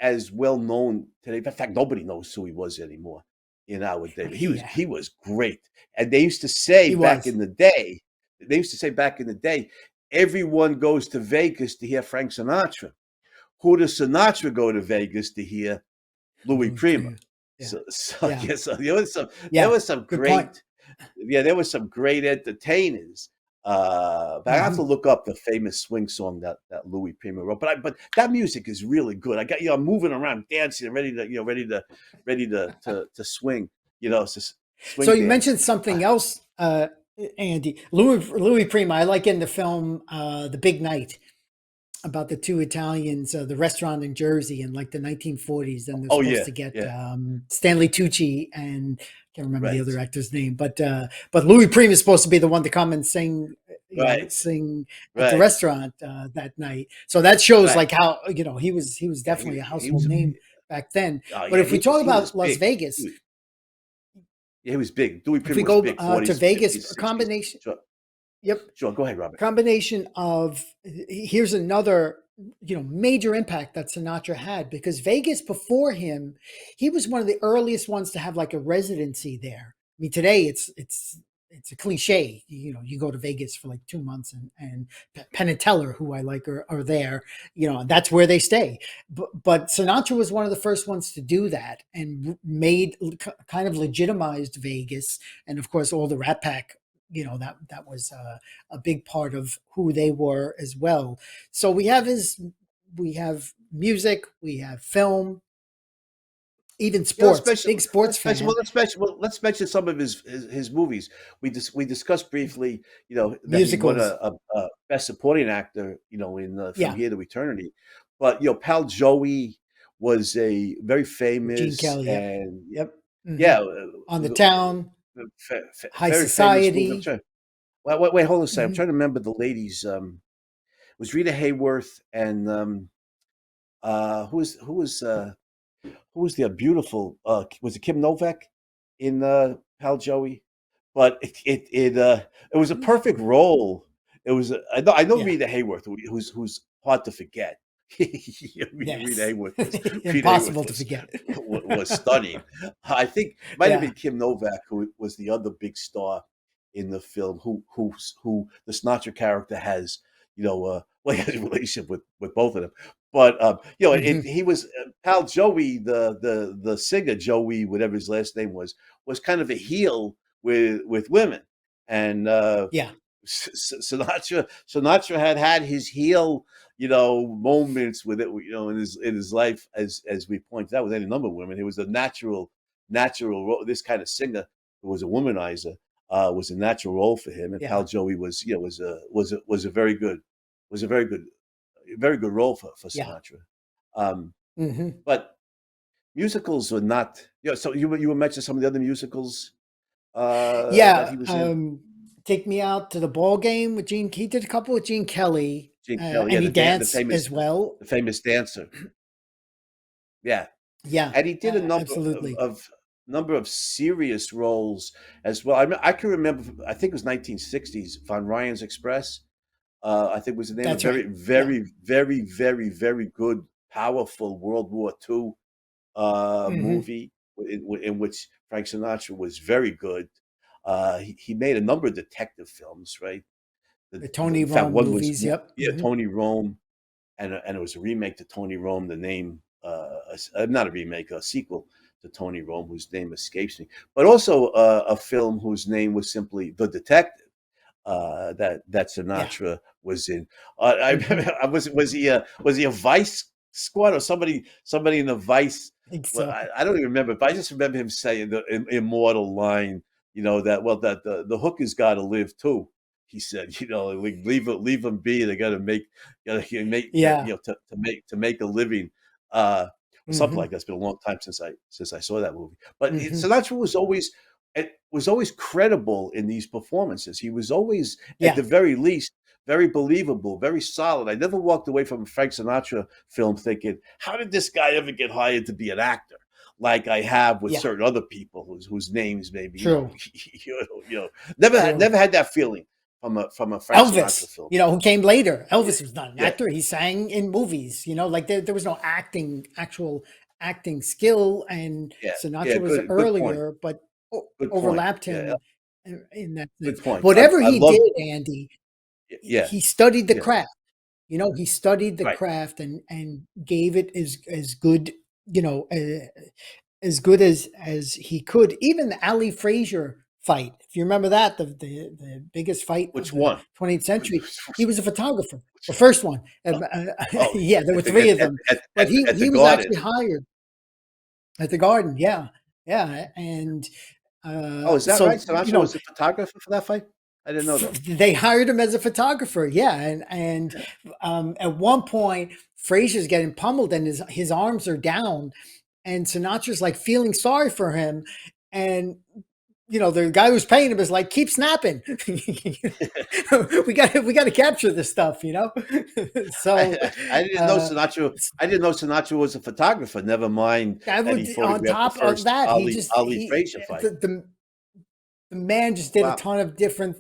as well known today. In fact, nobody knows who he was anymore in our day. But Yeah, he was great. And they used to say he back was. in the day, everyone goes to Vegas to hear Frank Sinatra. Who does Sinatra go to Vegas to hear? Louis Louis Prima. Prima. Yeah, So yeah, yeah, so there yeah. was some Good point. great, there was some great entertainers. But I have to Hmm. look up the famous swing song that Louis Prima wrote. But that music is really good. I got I'm moving around, dancing, ready to swing. So Swing you dance. mentioned something else, Andy. Louis Prima. I like in the film The Big Night about the two Italians, the restaurant in Jersey in like the 1940s. And they're Oh supposed yeah, to get yeah, Stanley Tucci and I can't remember the right, other actor's name, but Louis Prima is supposed to be the one to come and sing, right, sing at the right, restaurant that night. So that shows right. like how he was Yeah, definitely a he household was. name back then. Oh But yeah, if we talk he was about Las big. Vegas, He was big. Louis if Prima we was go big. to 40s, Vegas, 50s, a 60s. combination. Sure, Yep. sure. Go ahead, Robert. Combination of here's another major impact that Sinatra had because Vegas before him, he was one of the earliest ones to have like a residency there. I mean, today it's a cliche. You go to Vegas for like 2 months and Penn and Teller, who I like, are there. That's where they stay. But Sinatra was one of the first ones to do that and made kind of legitimized Vegas, and of course all the Rat Pack. That was a big part of who they were as well. So we have music, we have film, Even You know, sports, big sports fan. let's mention some of his movies. We discussed briefly, you know, that he won Musicals. a Best Supporting Actor, you know, in From Yeah, Here to Eternity. But you know, Pal Joey was a very with Gene famous Kelly. Yep, and yep. yeah, On the Town, High very famous movie. I'm Society. trying. Wait, hold on a second. I'm Hmm. trying to remember the ladies. It was Rita Hayworth and who was the beautiful was it Kim Novak in Pal Joey? But it was a perfect role. It was I know Yeah. Rita Hayworth, who's hard to forget. Yes. Rita Hayworth Impossible to forget. was stunning. I think it might have Yeah. been Kim Novak who was the other big star in the film, who the Sinatra character has, you know, well, he has a relationship with both of them. But you know, Hmm. he was Pal Joey, the singer Joey, whatever his last name was kind of a heel with women, and Yeah. Sinatra had his heel, you know, moments with it, you know, in his life, as we pointed out with any number of women. It was a natural role. This kind of singer who was a womanizer was a natural role for him, and Pal Yeah. Joey was, you know, was a very good was a very good role for Yeah. Sinatra. Um, Hmm. but musicals were not, you know, so you were mentioning some of the other musicals that Yeah. he was in. Take Me Out to the Ball Game with Gene. He did a couple with Gene Kelly, Gene Kelly, yeah, and he danced as well. the famous dancer, yeah, Yeah. and he did a Absolutely. number of serious roles as well. I can remember, I think it was 1960s, Von Ryan's Express. I think was the name of That's right. Yeah. very good, powerful World War II Hmm. movie in which Frank Sinatra was very good. He made a number of detective films, right? The Tony In fact, Rome one was movies. Yep. yeah, Tony Rome, and it was a remake to Tony Rome. The name, not a remake, a sequel to Tony Rome, whose name escapes me, but also a film whose name was simply The Detective that Yeah. Sinatra was in. Hmm. I was he a Vice squad or somebody in the Vice? I think Well, so. I don't even remember, but I just remember him saying the immortal line, you know, that well that the hooker's got to live too. He said, you know, leave them be. They got to make you Yeah. know to make a living. Uh, or something Hmm. like that. It's been a long time since I saw that movie. But Hmm. Sinatra was always credible in these performances. He was always, at Yeah. the very least, very believable, very solid. I never walked away from a Frank Sinatra film thinking, "How did this guy ever get hired to be an actor?" Like I have with Yeah. certain other people whose names maybe True. you know True. never had that feeling from a Frank Sinatra Elvis, film. who came later. Yeah, Elvis was not an yeah, actor. He sang in movies, like there was no actual acting skill. And yeah, yeah. Sinatra was Good point. earlier, but Good point. overlapped Yeah, him in that good sense. point. Whatever I he love. did, Andy, Yeah, he studied the yeah. craft. He studied the Right. craft and gave it as good, you know, as good as he could. Even the Ali Frazier fight, if you remember that, the biggest fight of Which the one? 20th century, he was a photographer. The first one, Oh, yeah, there were three of them, but at the he was Garden. actually hired at the Garden. Yeah, yeah, and Oh, is that right? so Sinatra was a photographer for that fight? I didn't know that. they hired him as a photographer. Yeah, and at one point, Frazier's getting pummeled, and his arms are down, and Sinatra's like feeling sorry for him, and the guy who's paying him is like, keep snapping. We got to capture this stuff. So I didn't know uh, Sinatra. I didn't know Sinatra was a photographer. Never mind I that he would, on photographed the top of first that, he just Ali he Frazier fight. the man just did a Wow. ton of different,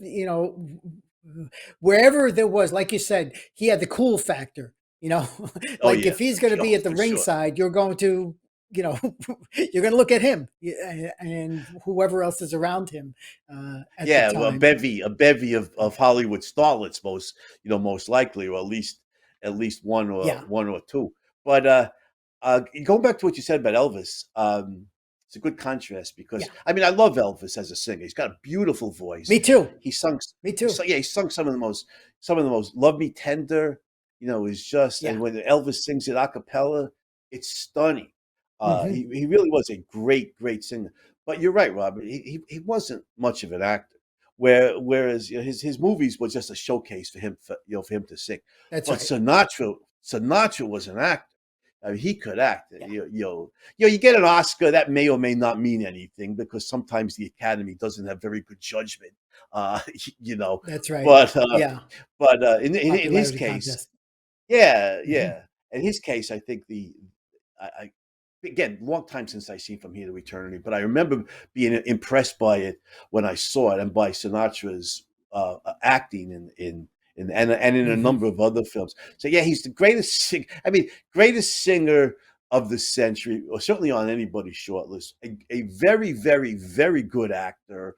wherever there was, like you said, he had the cool factor, Oh like yeah, if he's going to be oh, at the for sure. ringside, you're going to, you know, you're going to look at him, and whoever else is around him at the Yeah, well, time. a bevy of Hollywood starlets, most likely, or at least Yeah, one or two. But going back to what you said about Elvis, it's a good contrast because yeah, I mean I love Elvis as a singer. He's got a beautiful voice. me too, He sung, me too. he sung some of the most "Love Me Tender." You know, is just, and Yeah, when Elvis sings it a cappella, it's stunning. Hmm. He really was a great singer. But you're right, Robert. He wasn't much of an actor. Whereas his movies were just a showcase for him for him to sing. That's But right. Sinatra was an actor. I mean, he could act. Yeah, You get an Oscar that may or may not mean anything because sometimes the Academy doesn't have very good judgment. Uh, you know, that's right. but Yeah, in his popularity case, contest. yeah, Hmm. yeah. In his case, I think I again, long time since I seen From Here to Eternity, but I remember being impressed by it when I saw it and by Sinatra's acting and in a Hmm. number of other films. So yeah, he's the greatest I mean, greatest singer of the century, or certainly on anybody's shortlist. A very very good actor.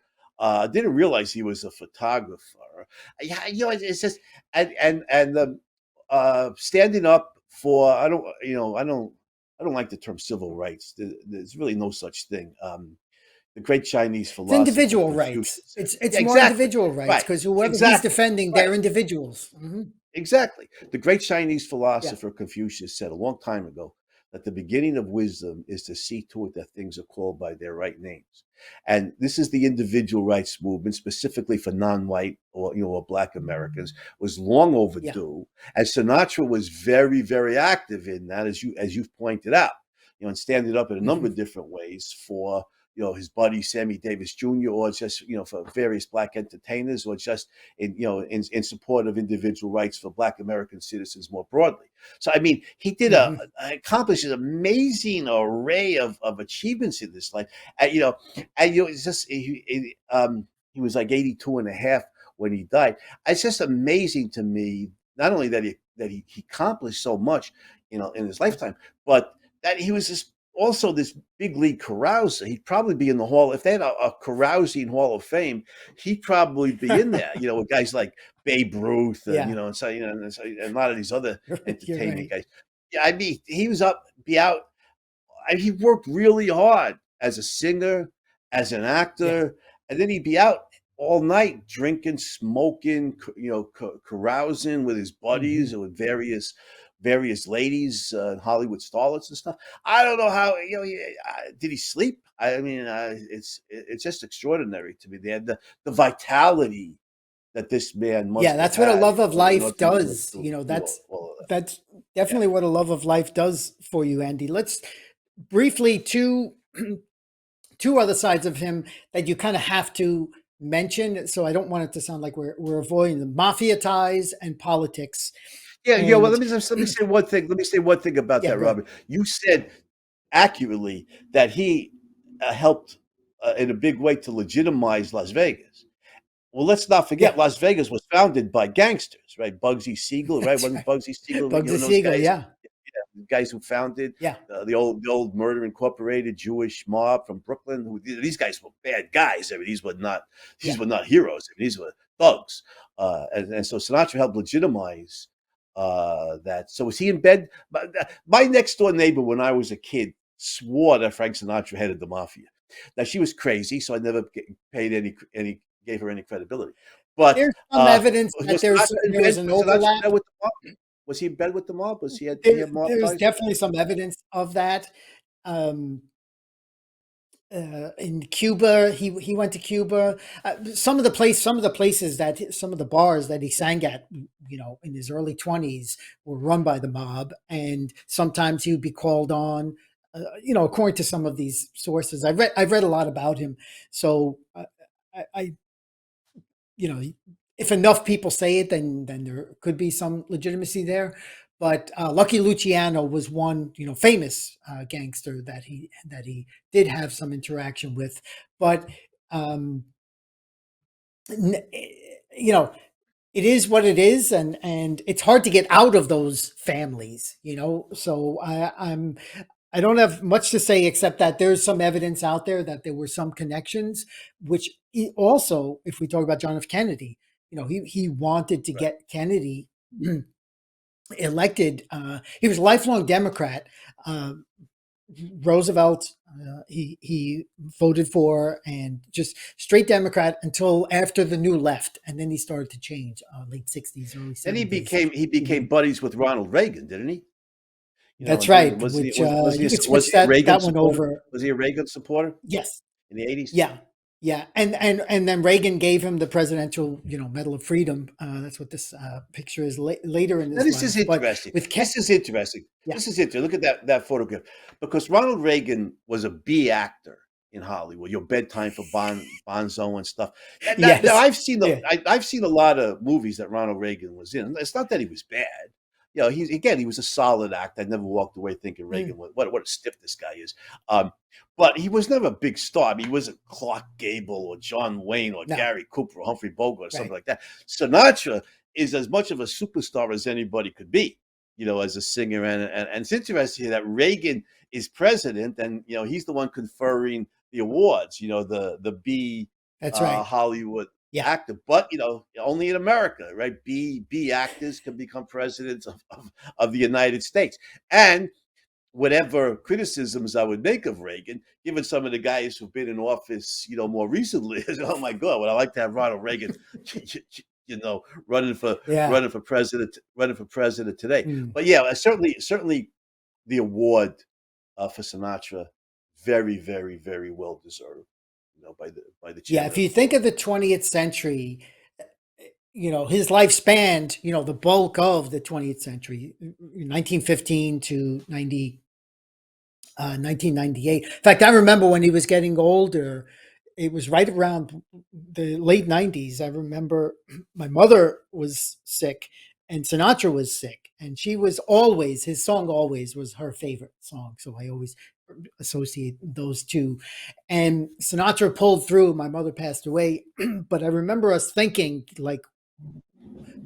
Didn't realize he was a photographer. Yeah, it's just standing up for I don't like the term civil rights. There's really no such thing. The great Chinese It's philosopher individual rights. Confucius said, It's yeah, more exactly, individual rights right, because whoever he's exactly, defending, right. they're individuals. Hmm. Exactly. The great Chinese Yeah. philosopher Confucius said a long time ago that the beginning of wisdom is to see to it that things are called by their right names. And this is the individual rights movement, specifically for non-white or Black Americans, was long Yeah. overdue. And Sinatra was very active in that, as you've pointed out, and standing up in a number Hmm. of different ways for his buddy Sammy Davis Jr., or just for various Black entertainers, or just in support of individual rights for Black American citizens more broadly. So I mean, he did Hmm. accomplished an amazing array of achievements in this life. It's just he was like 82 and a half when he died. It's just amazing to me, not only that he accomplished so much, in his lifetime, but that he was also this big league carouser. He'd probably be in the hall if they had a carousing Hall of Fame. He'd probably be in there. With guys like Babe Ruth, and Yeah. and a lot of these other You're entertainment right. guys. Yeah, I mean, be out. He worked really hard as a singer, as an Yeah. actor, and then he'd be out all night drinking, smoking, carousing with his buddies Hmm. or with various ladies, Hollywood starlets and stuff. I don't know how did he sleep? I mean, it's just extraordinary to me. They had the vitality that this man Yeah, must have that's what a had love of in order life to live does. through, all of that. That's Yeah. definitely what a love of life does for you, Andy. Let's briefly two other sides of him that you kind of have to mention. So I don't want it to sound like we're avoiding the mafia ties and politics. Yeah, yeah. Well, And let me say one thing. Let me say one thing about yeah, that, go ahead. Robert. You said accurately that he helped in a big way to legitimize Las Vegas. Well, let's not forget Yeah, Las Vegas was founded by gangsters, right? Bugsy Siegel, right? that's Wasn't right. Bugsy Siegel, Bugsy those Siegel. guys? Yeah, The guys who founded yeah, the old Murder Incorporated Jewish mob from Brooklyn. These guys were bad guys. I mean, these yeah. were not heroes. I mean, these were thugs. And so Sinatra helped legitimize that. So was he in bed? My next door neighbor when I was a kid swore that Frank Sinatra headed the mafia. Now she was crazy, so I never paid any gave her any credibility. But There's some evidence that was Sinatra in there bed? is an Was Sinatra in overlap. bed with the mob? Was he in bed with the mob? Did he have mob There's ties? definitely some evidence of that. Um, in Cuba, he went to Cuba. Some of the places some of the bars that he sang at, in his early 20s, were run by the mob, and sometimes he would be called on. According to some of these sources, I've read a lot about him, so I you know, if enough people say it, then there could be some legitimacy there. But Lucky Luciano was one, famous gangster that he did have some interaction with. But um, you know, it is what it is, and it's hard to get out of those families. So I don't have much to say except that there's some evidence out there that there were some connections, which also, if we talk about John F. Kennedy, he wanted to Right. get Kennedy elected. He was a lifelong Democrat. Uh, Roosevelt, he voted for, and just straight Democrat until after the New Left, and then he started to change. Late '60s, early Then '70s. he He became went. buddies with Ronald Reagan, didn't he? That's And things. right. Which you could Was switch he a Reagan that one supporter? over. Was he a Reagan supporter Yes. in the 80s? Yeah. Yeah. And then Reagan gave him the presidential, Medal of Freedom. That's what this picture is later in Now his this is life. But interesting. with Ken, This is interesting. yeah, This is interesting. Look at that photograph, because Ronald Reagan was a B actor in Hollywood. Your bedtime for Bonzo and stuff. Now yes, yeah, I've seen a lot of movies that Ronald Reagan was in. It's not that he was bad. He was a solid actor. I never walked away thinking mm, Reagan was what a stiff this guy is. Um, but he was never a big star. I mean, he wasn't Clark Gable or John Wayne or no, Gary Cooper or Humphrey Bogart or something right, like that. Sinatra is as much of a superstar as anybody could be, as a singer. And it's interesting that Reagan is president, and he's the one conferring the awards. The B that's right. Hollywood Yeah, actor, but only in America, right? B actors can become presidents of the United States. And whatever criticisms I would make of Reagan, given some of the guys who've been in office, more recently, is, oh my God, would I like to have Ronald Reagan, you know, running for yeah. running for president today. Mm. But yeah, certainly the award for Sinatra, very, very, very well deserved, by the Yeah, chairman if of you the think board. of the 20th century, his life spanned, the bulk of the 20th century, 1915 to 1998. In fact, I remember when he was getting older, it was right around the late 90s. I remember my mother was sick and Sinatra was sick, and his song always was her favorite song. So I always associate those two. And Sinatra pulled through. My mother passed away, but I remember us thinking, like,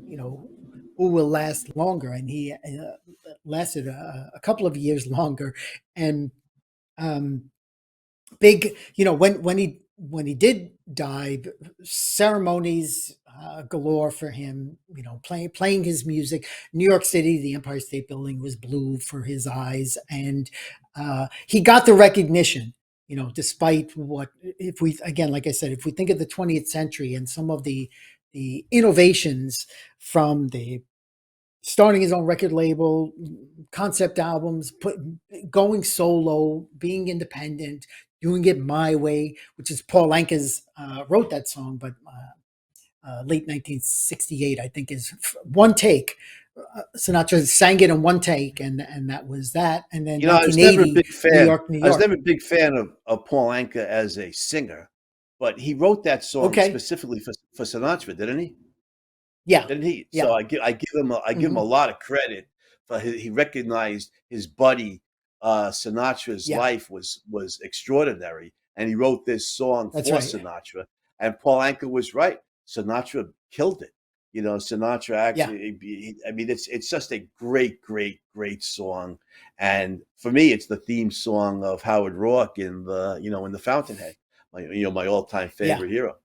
you know, who will last longer? And he lasted a couple of years longer. And um, big, when he did die, ceremonies galore for him. Playing his music. New York City, the Empire State Building was blue for his eyes, and he got the recognition. Despite what, if we again, like I said, if we think of the 20th century and some of the innovations from the starting his own record label, concept albums, going solo, being independent, doing it my way, which is Paul Anka's wrote that song, but late 1968, I think, is one take. Sinatra sang it in one take, and that was that. And then I was never a 1980, big New fan. York, New I was York. never a big fan of Paul Anka as a singer, but he wrote that song Okay, specifically for Sinatra, didn't he? yeah, Didn't he? So yeah, I give him a hmm, lot of credit for he recognized his buddy Sinatra's yeah, life was extraordinary, and he wrote this song that's for right. Sinatra. And Paul Anka was right. Sinatra killed it. Sinatra Yeah, actually. I mean, it's just a great, great, great song. And for me, it's the theme song of Howard Rourke in the Fountainhead. My all time yeah. favorite hero.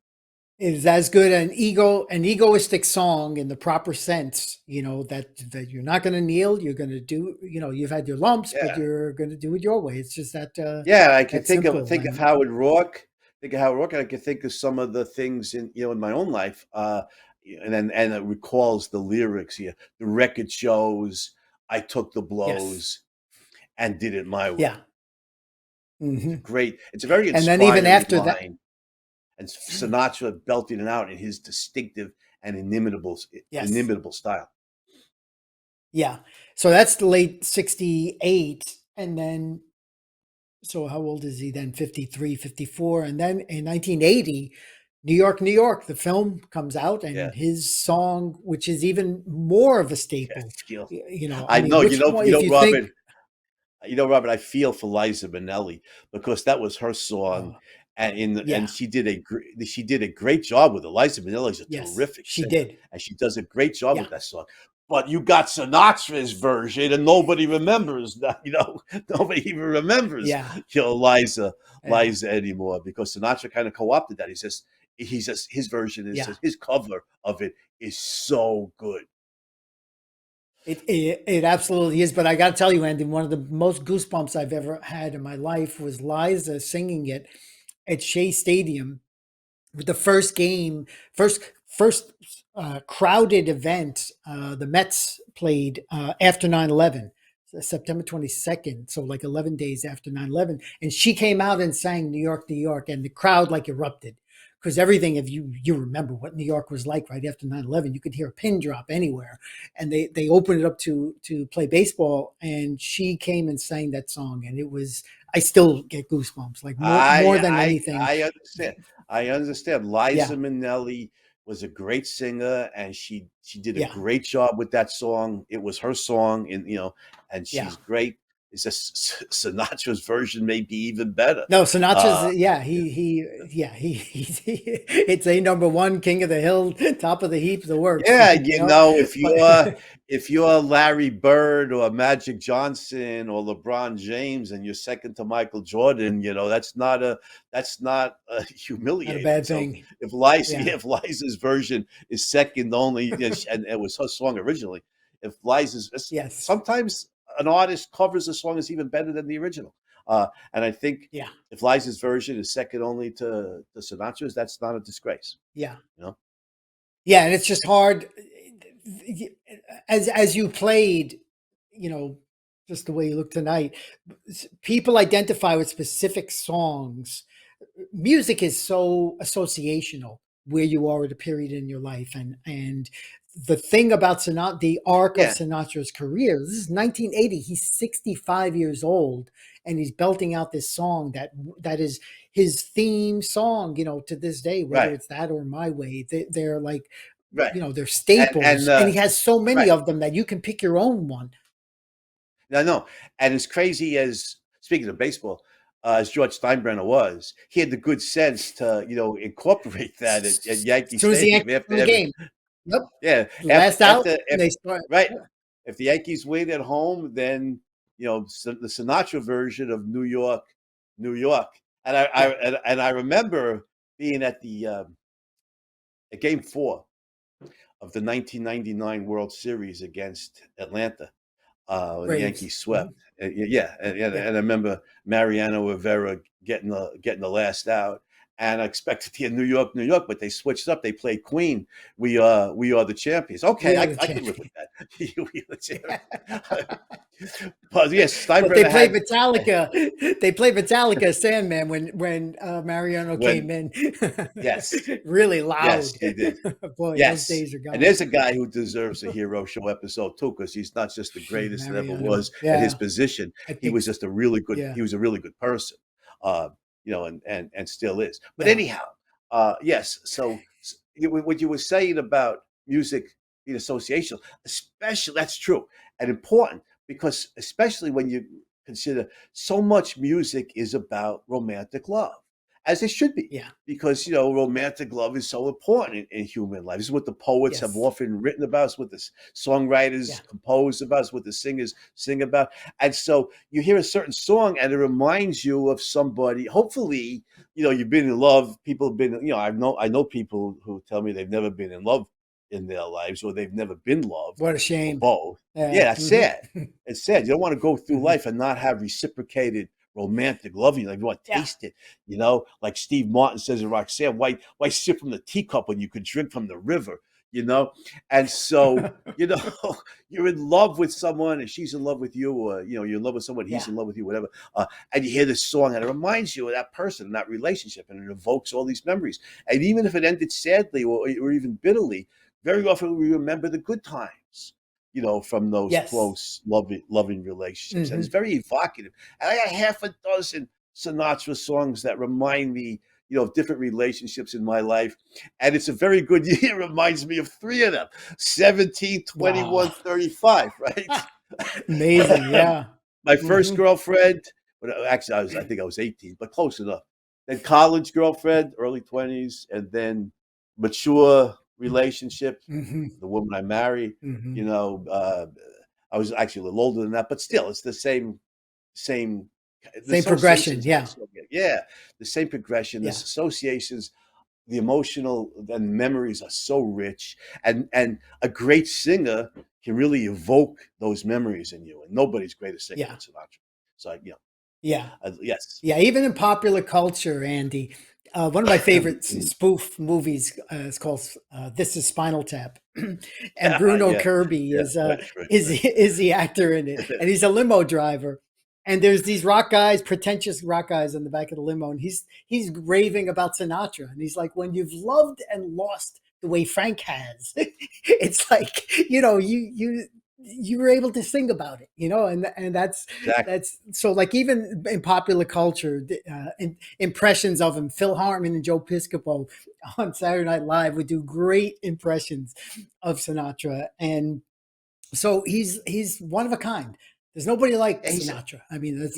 Is as good an egoistic song in the proper sense, that you're not going to kneel, you're going to do, you've had your lumps, but Yeah. you're going to do it your way. It's just Yeah, I can that think of simple. think of And Howard Rourke. Think of Howard Rourke. And I can think of some of the things in my own life. And it recalls the lyrics here. The record shows I took the yes, blows and did it my way. yeah. Hmm. It's a very And then even inspiring after that, line. And Sinatra belting it out in his distinctive and yes, inimitable style. yeah. So that's the late 68. And then, so how old is he then? 53, 54. And then in 1980, New York, New York, the film comes out, Yeah. and his song, which is even more of a Yeah, staple. feel. I I mean, know, which one, if you Robert. think, Robert, I feel for Liza Minnelli because that was her song, oh, and yeah, she did a great job with it. Liza Minnelli is a yes, terrific she singer, did. and she does a great job Yeah, with that song. But you got Sinatra's version, and nobody remembers that. Nobody even remembers yeah, Liza yeah, anymore because Sinatra kind of co-opted that. He's just his version is yeah. his cover of it is so good. It absolutely is. But I got to tell you, Andy, one of the most goosebumps I've ever had in my life was Liza singing it at Shea Stadium with the first game, first crowded event. The Mets played after 9/11. September 22nd, so like 11 days after 9/11, and she came out and sang New York, New York, and the crowd like erupted because everything, if you remember what New York was like right after 9/11, you could hear a pin drop anywhere, and they opened it up to play baseball, and she came and sang that song, and it was, I still get goosebumps, like more I than I anything. I understand. I understand. Liza Yeah, Minnelli was a great singer, and she did a yeah, great job with that song. It was her song, and and yeah. she's great. It's just Sinatra's version may be even better. No, Sinatra's, Uh, yeah, yeah, it's a number one, king of the hill, top of the heap, the works, Yeah, you know. But if you're Larry Bird or Magic Johnson or LeBron James and you're second to Michael Jordan, that's not not a humiliating. bad So thing. if Liza Yeah. if Liza's version is second only, and it was her song originally, if Yes. sometimes an artist covers a song is even better than the original. And I think Yeah. if Liza's version is second only to Sinatra's, that's not a disgrace. Yeah. You know? Yeah, and it's just hard as you played, you know, just the way you look tonight. People identify with specific songs. Music is so associational where you are at a period in your life, and the thing about Sinatra, the arc of Yeah, Sinatra's career, this is 1980. He's 65 years old, and he's belting out this song that is his theme song, to this day, whether right. it's that or My Way. They're like, Right. they're And staples, and he has so many right. of them that you can pick your own one. I know. And as crazy as speaking of baseball, as George Steinbrenner was, he had the good sense to, incorporate that at As Yankee soon as the Yankees Stadium after win the every game, yep, yeah, last out, if and they start. right. If the Yankees win at home, then the Sinatra version of New York, New York. And Yeah, I remember being at game 4 of the 1999 World Series against Atlanta when the Braves. Yankees Mhm. swept. Yeah, Yeah, and I remember Mariano Rivera getting the last out, and I expected to hear New York, New York, but they switched up. They played Queen. We are the champions. Okay, we are the I could live with champion. that. We are the champions. But yes, But they Steinbrenner played had Metallica. They played Metallica Sandman when Mariano came when in, yes, really yes, loud. he did. Boy, those Yes. days are And gone. there's a guy who deserves a hero show episode too, because he's not just the greatest that ever Mariano. was at his Yeah, position. I He think. was just a really good. Yeah, He was a really good person, uh, and still is. But yeah, anyhow, yes. So what you were saying about music being associational, especially that's true and important because especially when you consider so much music is about romantic love, as it should be yeah, because romantic love is so important in human life. This is what the poets have yes, often written about. It's what the yeah, songwriters compose about. It's what the singers sing about. And so you hear a certain song, and it reminds you of somebody. Hopefully, you've been in love. People have been. I know people who tell me they've never been in love in their lives, or they've never been loved, what a or shame. both. Yeah, Yeah, that's hmm. sad. It's sad. You don't want to go through Hmm. life and not have reciprocated romantic love. Like you want to Yeah. taste it. Like Steve Martin says in Roxanne, why sip from the teacup when you could drink from the river? You know, and so you're in love with someone, and she's in love with you, or you're in love with someone, he's Yeah, in love with you, whatever. And you hear this song, and it reminds you of that person, and that relationship, and it evokes all these memories. And even if it ended sadly or even bitterly, very often we remember the good times. From those yes. close, loving relationships, and Hmm. it's very evocative. And I got half a dozen Sinatra songs that remind me, of different relationships in my life. And it's a very good year. It reminds me of three of them: 17, Wow. 21, 35. Right? Amazing. Yeah. My first Hmm. girlfriend, but actually, I think I was 18, but close enough. Then college girlfriend, early 20s, and then mature relationship, Hmm. the woman I married. Hmm. You know, uh, I was actually a little older than that, but still, it's same the Same progression. associations are Yeah. so good. Yeah, the same progression, the Yeah. associations, the emotional and memories are so rich, and a great singer can really evoke those memories in you, and nobody's greater singer Yeah. than Sinatra. So Yeah. yes, Yeah. Even in popular culture, Andy, One of my favorite spoof movies is called "This Is Spinal Tap," and Yeah, Bruno yeah, Kirby yeah. Right, right, is right. is the actor in it, and he's a limo driver. And there's these rock guys, pretentious rock guys, in the back of the limo, and he's raving about Sinatra, and he's like, "When you've loved and lost the way Frank has, it's like you were able to sing about it, and Exactly. that's so like even in popular culture, impressions of him. Phil Hartman and Joe Piscopo on Saturday Night Live would do great impressions of Sinatra, and so he's one of a kind. There's nobody like And he's Sinatra. I mean, it's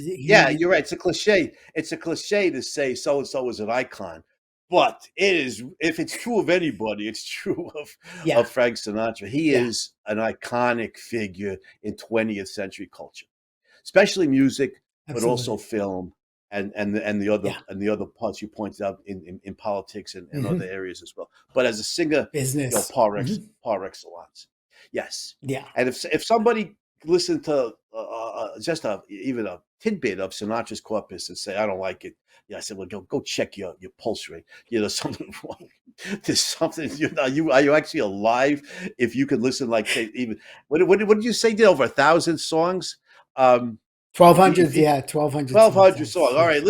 yeah, he you're right. It's a cliche. It's a cliche to say so and so is an icon, but it is if it's true of anybody, it's true yeah, of Frank Sinatra. He yeah, is an iconic figure in 20th century culture, especially music, but also absolutely, film yeah, and the other parts you pointed out in politics and other hmm areas as well. But as a singer, business, par excellence, yes. yeah, And if somebody listened to just even a tidbit of Sinatra's corpus and say I don't like it, yeah, I said, well, go check your pulse rate. Something wrong. There's something. Are you actually alive? If you could listen, like say even what did you say? Did over 1,000 songs? Um, if 1200, it, yeah, 1200 songs. 1,200 songs. That's All yeah, right,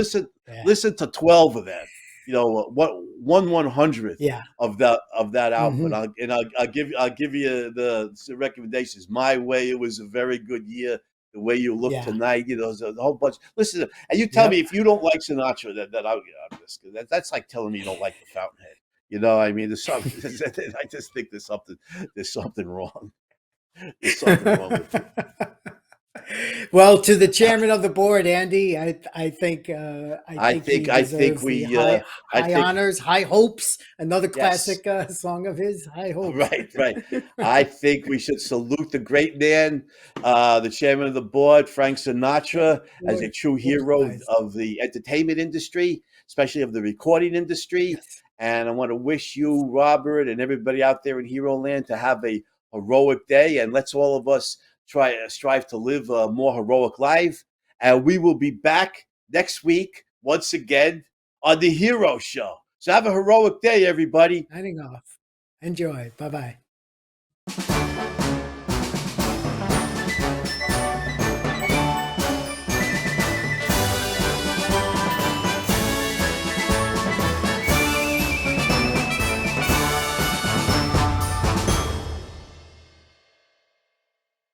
yeah, listen to 12 of them. What 1/100th yeah, of that output. hmm I'll give you the recommendations. My Way, it was a very good year. The Way You Look yeah, Tonight, there's a whole bunch. Listen, and you tell me yep. if you don't like Sinatra, that I'm just that's like telling me you don't like the Fountainhead. I mean, there's something. I just think there's something wrong. There's something wrong with you. Well, to the chairman of the board, Andy, I think he I think deserves the we I high think honors, high hopes. Another yes. classic song of his, High Hopes. Right, right. I think we should salute the great man, the chairman of the board, Frank Sinatra, as a Boy, true hero wise. of the entertainment industry, especially of the recording industry. Yes, And I want to wish you, Robert, and everybody out there in Hero Land to have a heroic day. And let's all of us try strive to live a more heroic life. And we will be back next week once again on the Hero Show. So have a heroic day, everybody. signing off. Enjoy. Bye bye.